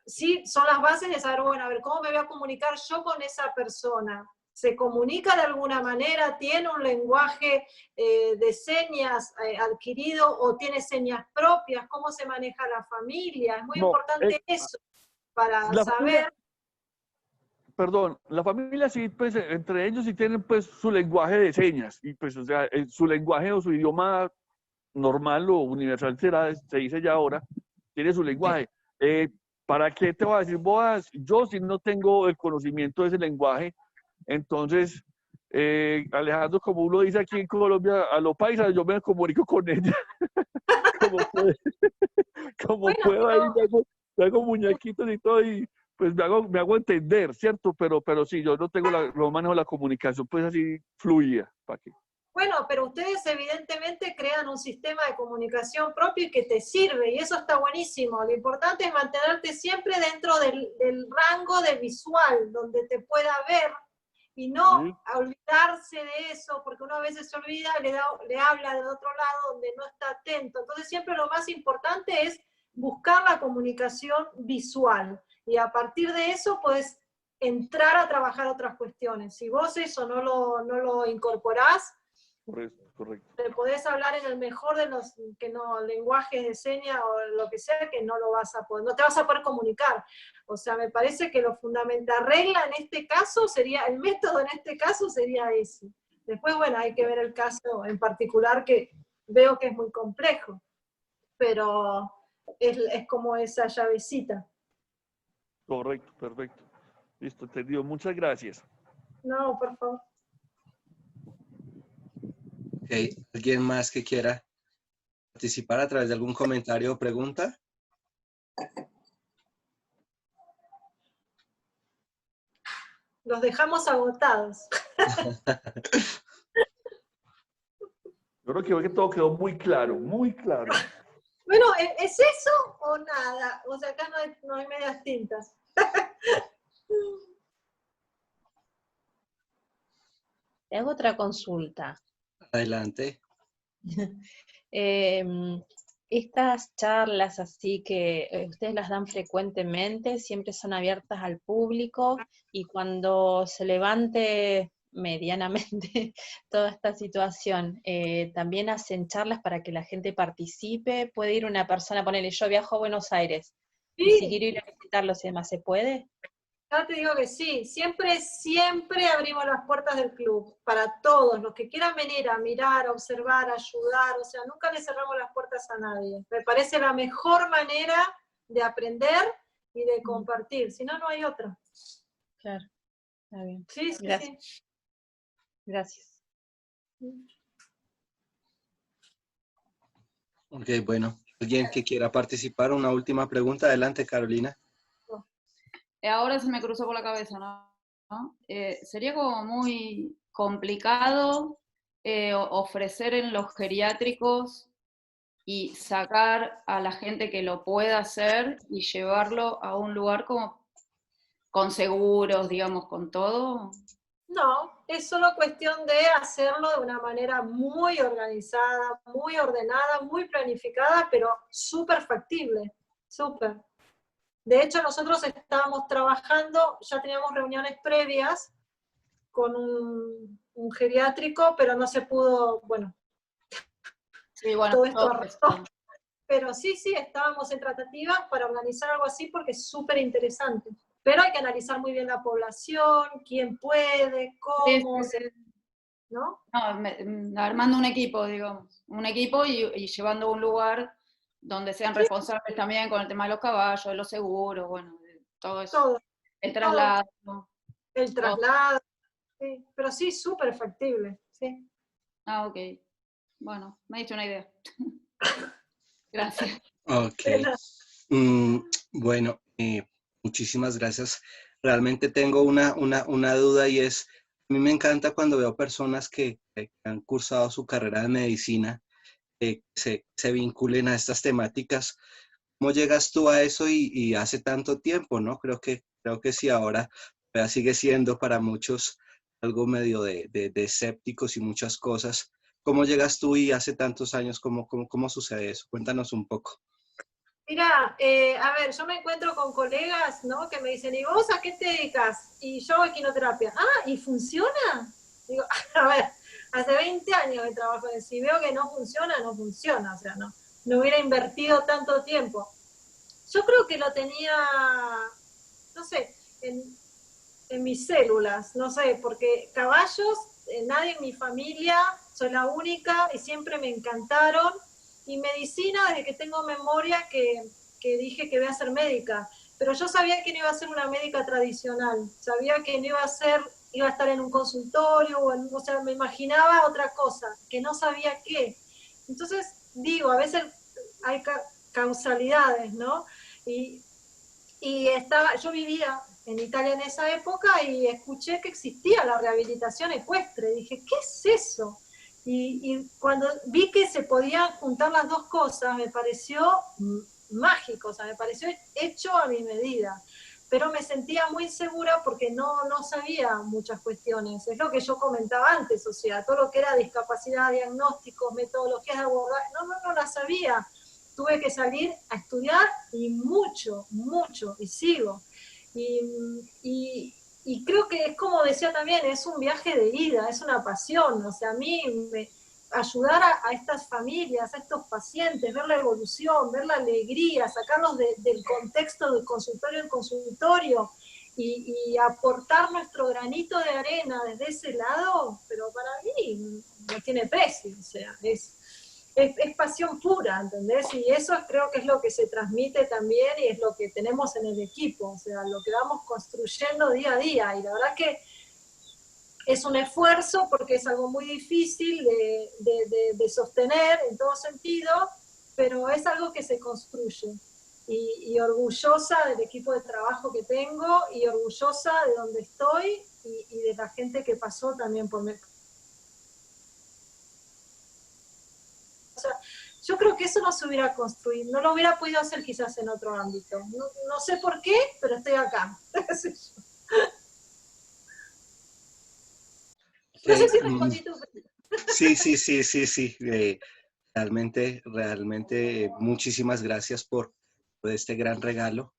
sí, son las bases de saber, bueno, a ver, ¿cómo me voy a comunicar yo con esa persona? ¿Se comunica de alguna manera? ¿Tiene un lenguaje de señas adquirido o tiene señas propias? ¿Cómo se maneja la familia? Es muy importante eso para saber... Perdón, la familia sí, pues entre ellos sí tienen pues su lenguaje de señas y pues o sea, su lenguaje o su idioma normal o universal se dice ya ahora, tiene su lenguaje. ¿Para qué te voy a decir, Boas? Yo sí no tengo el conocimiento de ese lenguaje, entonces, Alejandro, como uno dice aquí en Colombia, a los paisas, yo me comunico con ella. como puedo ahí, me hago muñequitos y todo y pues me hago entender, ¿cierto? Pero sí, yo no tengo no manejo la comunicación pues así fluida. ¿Para qué? Bueno, pero ustedes evidentemente crean un sistema de comunicación propio y que te sirve, y eso está buenísimo. Lo importante es mantenerte siempre dentro del rango de visual, donde te pueda ver, y no olvidarse de eso, porque uno a veces se olvida y le habla del otro lado donde no está atento. Entonces siempre lo más importante es buscar la comunicación visual, y a partir de eso puedes entrar a trabajar otras cuestiones. Si vos eso no lo incorporás, correcto. te podés hablar en el mejor de los lenguajes de señas o lo que sea, que no lo vas a poder, no te vas a poder comunicar. O sea, me parece que lo fundamental, la regla en este caso sería, el método en este caso sería ese. Después, bueno, hay que ver el caso en particular, que veo que es muy complejo, pero es como esa llavecita. Correcto, perfecto. Listo, entendido. Muchas gracias. No, por favor. Okay. ¿Alguien más que quiera participar a través de algún comentario o pregunta? Los dejamos agotados. Yo creo que todo quedó muy claro, muy claro. Bueno, ¿es eso o nada? O sea, acá no hay medias tintas. Te hago otra consulta. Adelante. Estas charlas así que ustedes las dan frecuentemente, siempre son abiertas al público, y cuando se levante medianamente toda esta situación, también hacen charlas para que la gente participe. ¿Puede ir una persona, ponele, yo viajo a Buenos Aires, y si quiero ir a visitarlos y demás, ¿se puede? Ya te digo que sí, siempre, siempre abrimos las puertas del club para todos, los que quieran venir a mirar, a observar, a ayudar, o sea, nunca le cerramos las puertas a nadie. Me parece la mejor manera de aprender y de compartir, si no, no hay otra. Claro, está bien. Sí, sí, Gracias. sí. Gracias. Ok, bueno. ¿Alguien que quiera participar? Una última pregunta. Adelante, Carolina. Ahora se me cruzó por la cabeza, ¿no? Sería como muy complicado ofrecer en los geriátricos y sacar a la gente que lo pueda hacer y llevarlo a un lugar como con seguros, digamos, con todo. No, es solo cuestión de hacerlo de una manera muy organizada, muy ordenada, muy planificada, pero súper factible, súper. De hecho, nosotros estábamos trabajando, ya teníamos reuniones previas con un geriátrico, pero no se pudo, bueno, Sí, bueno, todo esto todo arrastró. esto. Pero sí, estábamos en tratativas para organizar algo así porque es súper interesante. Pero hay que analizar muy bien la población, quién puede, cómo, Sí. ¿no? No, armando un equipo, digamos. Un equipo y llevando a un lugar donde sean responsables también con el tema de los caballos, de los seguros, bueno, de todo eso. Todo. El traslado. El traslado, sí. Pero sí, súper factible, sí. Ah, ok. Bueno, me ha dicho una idea. Gracias. Ok. Bueno, muchísimas gracias. Realmente tengo una duda y es, a mí me encanta cuando veo personas que han cursado su carrera de medicina, se vinculen a estas temáticas. ¿Cómo llegas tú a eso y hace tanto tiempo, no? Creo que sí, ahora sigue siendo para muchos algo medio de escépticos y muchas cosas. ¿Cómo llegas tú y hace tantos años, cómo sucede eso? Cuéntanos un poco. Mira, a ver, yo me encuentro con colegas, ¿no? Que me dicen, ¿y vos a qué te dedicas? Y yo hago equinoterapia. Ah, ¿y funciona? Digo, a ver, hace 20 años que trabajo en eso. Si veo que no funciona, no funciona. O sea, no hubiera invertido tanto tiempo. Yo creo que lo tenía, no sé, en mis células, no sé, porque caballos, nadie en mi familia, soy la única y siempre me encantaron. Y medicina, desde que tengo memoria, que dije que voy a ser médica, pero yo sabía que no iba a ser una médica tradicional, sabía que no iba a estar en un consultorio, o sea, me imaginaba otra cosa, que no sabía qué. Entonces, digo, a veces hay causalidades, ¿no? Y yo vivía en Italia en esa época y escuché que existía la rehabilitación ecuestre. Dije, ¿qué es eso? Y cuando vi que se podían juntar las dos cosas, me pareció mágico, o sea, me pareció hecho a mi medida. Pero me sentía muy insegura porque no sabía muchas cuestiones. Es lo que yo comentaba antes, o sea, todo lo que era discapacidad, diagnósticos, metodologías de abordaje, no las sabía. Tuve que salir a estudiar y mucho, y sigo. Y creo que es como decía también, es un viaje de ida, es una pasión. O sea, a mí ayudar a estas familias, a estos pacientes, ver la evolución, ver la alegría, sacarlos del contexto del consultorio en consultorio y aportar nuestro granito de arena desde ese lado, pero para mí no tiene precio, o sea, es pasión pura, ¿entendés? Y eso creo que es lo que se transmite también y es lo que tenemos en el equipo, o sea, lo que vamos construyendo día a día. Y la verdad que es un esfuerzo porque es algo muy difícil de sostener en todo sentido, pero es algo que se construye. Y orgullosa del equipo de trabajo que tengo y orgullosa de donde estoy y de la gente que pasó también por mí. O sea, yo creo que eso no se hubiera construido, no lo hubiera podido hacer quizás en otro ámbito. No sé por qué, pero estoy acá. No sé si respondí tu pregunta. Sí. Realmente, muchísimas gracias por este gran regalo.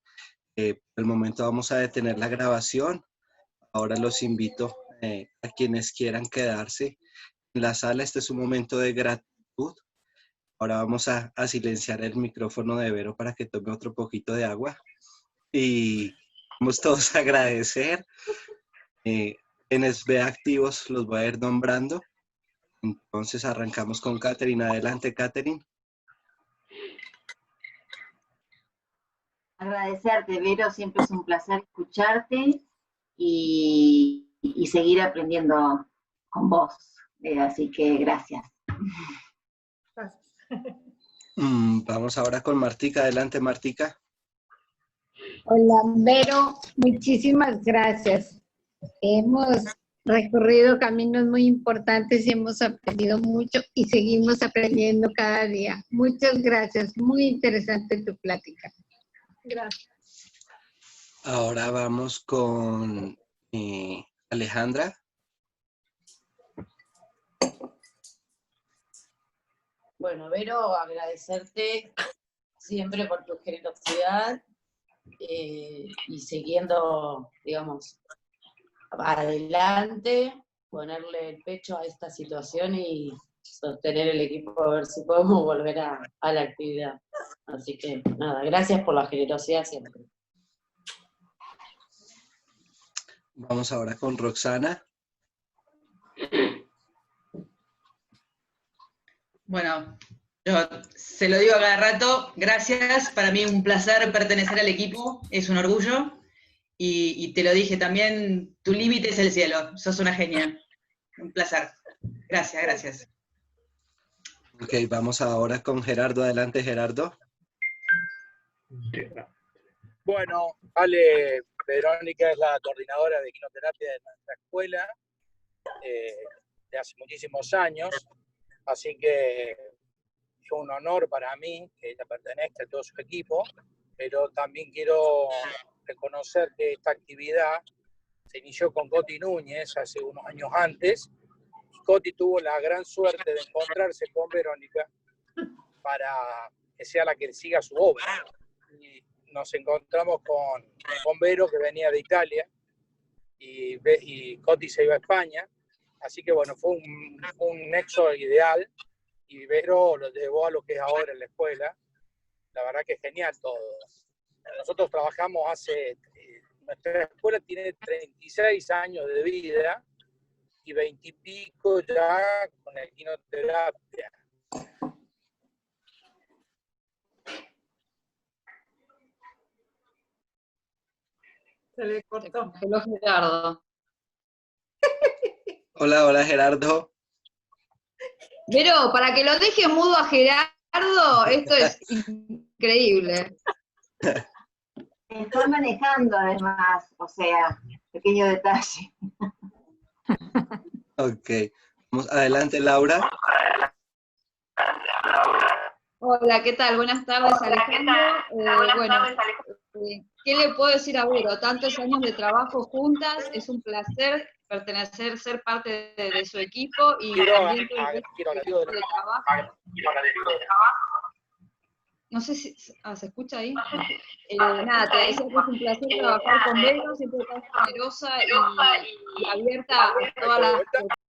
Por el momento vamos a detener la grabación. Ahora los invito a quienes quieran quedarse en la sala. Este es un momento de gratitud. Ahora vamos a silenciar el micrófono de Vero para que tome otro poquito de agua. Y Vamos todos a agradecer. Quienes ve activos los voy a ir nombrando. Entonces arrancamos con Catherine. Adelante, Catherine. Agradecerte, Vero, siempre es un placer escucharte y seguir aprendiendo con vos. Así que gracias. Vamos ahora con Martica. Adelante, Martica. Hola, Vero, muchísimas gracias. Hemos recorrido caminos muy importantes y hemos aprendido mucho y seguimos aprendiendo cada día. Muchas gracias, muy interesante tu plática. Gracias. Ahora vamos con Alejandra. Bueno, Vero, agradecerte siempre por tu generosidad y siguiendo, digamos, adelante, ponerle el pecho a esta situación y sostener el equipo a ver si podemos volver a la actividad. Así que nada, gracias por la generosidad siempre. Vamos ahora con Roxana. Bueno, yo se lo digo a cada rato, gracias, para mí un placer pertenecer al equipo, es un orgullo, y te lo dije también, tu límite es el cielo, sos una genia, un placer, gracias, gracias. Ok, vamos ahora con Gerardo. Adelante, Gerardo. Bueno, Ale Verónica es la coordinadora de quinoterapia de nuestra escuela de hace muchísimos años, así que es un honor para mí que ella pertenezca a todo su equipo, pero también quiero reconocer que esta actividad se inició con Coti Núñez hace unos años antes. Coti tuvo la gran suerte de encontrarse con Verónica para que sea la que siga su obra. Y nos encontramos con Vero, que venía de Italia, y Coti se iba a España, así que bueno, fue un nexo ideal, y Vero lo llevó a lo que es ahora en la escuela. La verdad que es genial todo. Nosotros trabajamos nuestra escuela tiene 36 años de vida, y 20 y pico ya con el quinoterapia. Se le cortó. Gerardo. Hola, Gerardo. Vero, para que lo deje mudo a Gerardo, esto es increíble. Estoy manejando además, o sea, pequeño detalle. Ok. Vamos adelante, Laura. Hola, ¿qué tal? Buenas tardes, Alejandro. ¿Qué le puedo decir a Vero? Tantos años de trabajo juntas, es un placer pertenecer, ser parte de su equipo y también todo el equipo de trabajo. No sé si se escucha ahí. Nada, te decía que es un placer trabajar con Vero, siempre tan generosa y abierta a todas las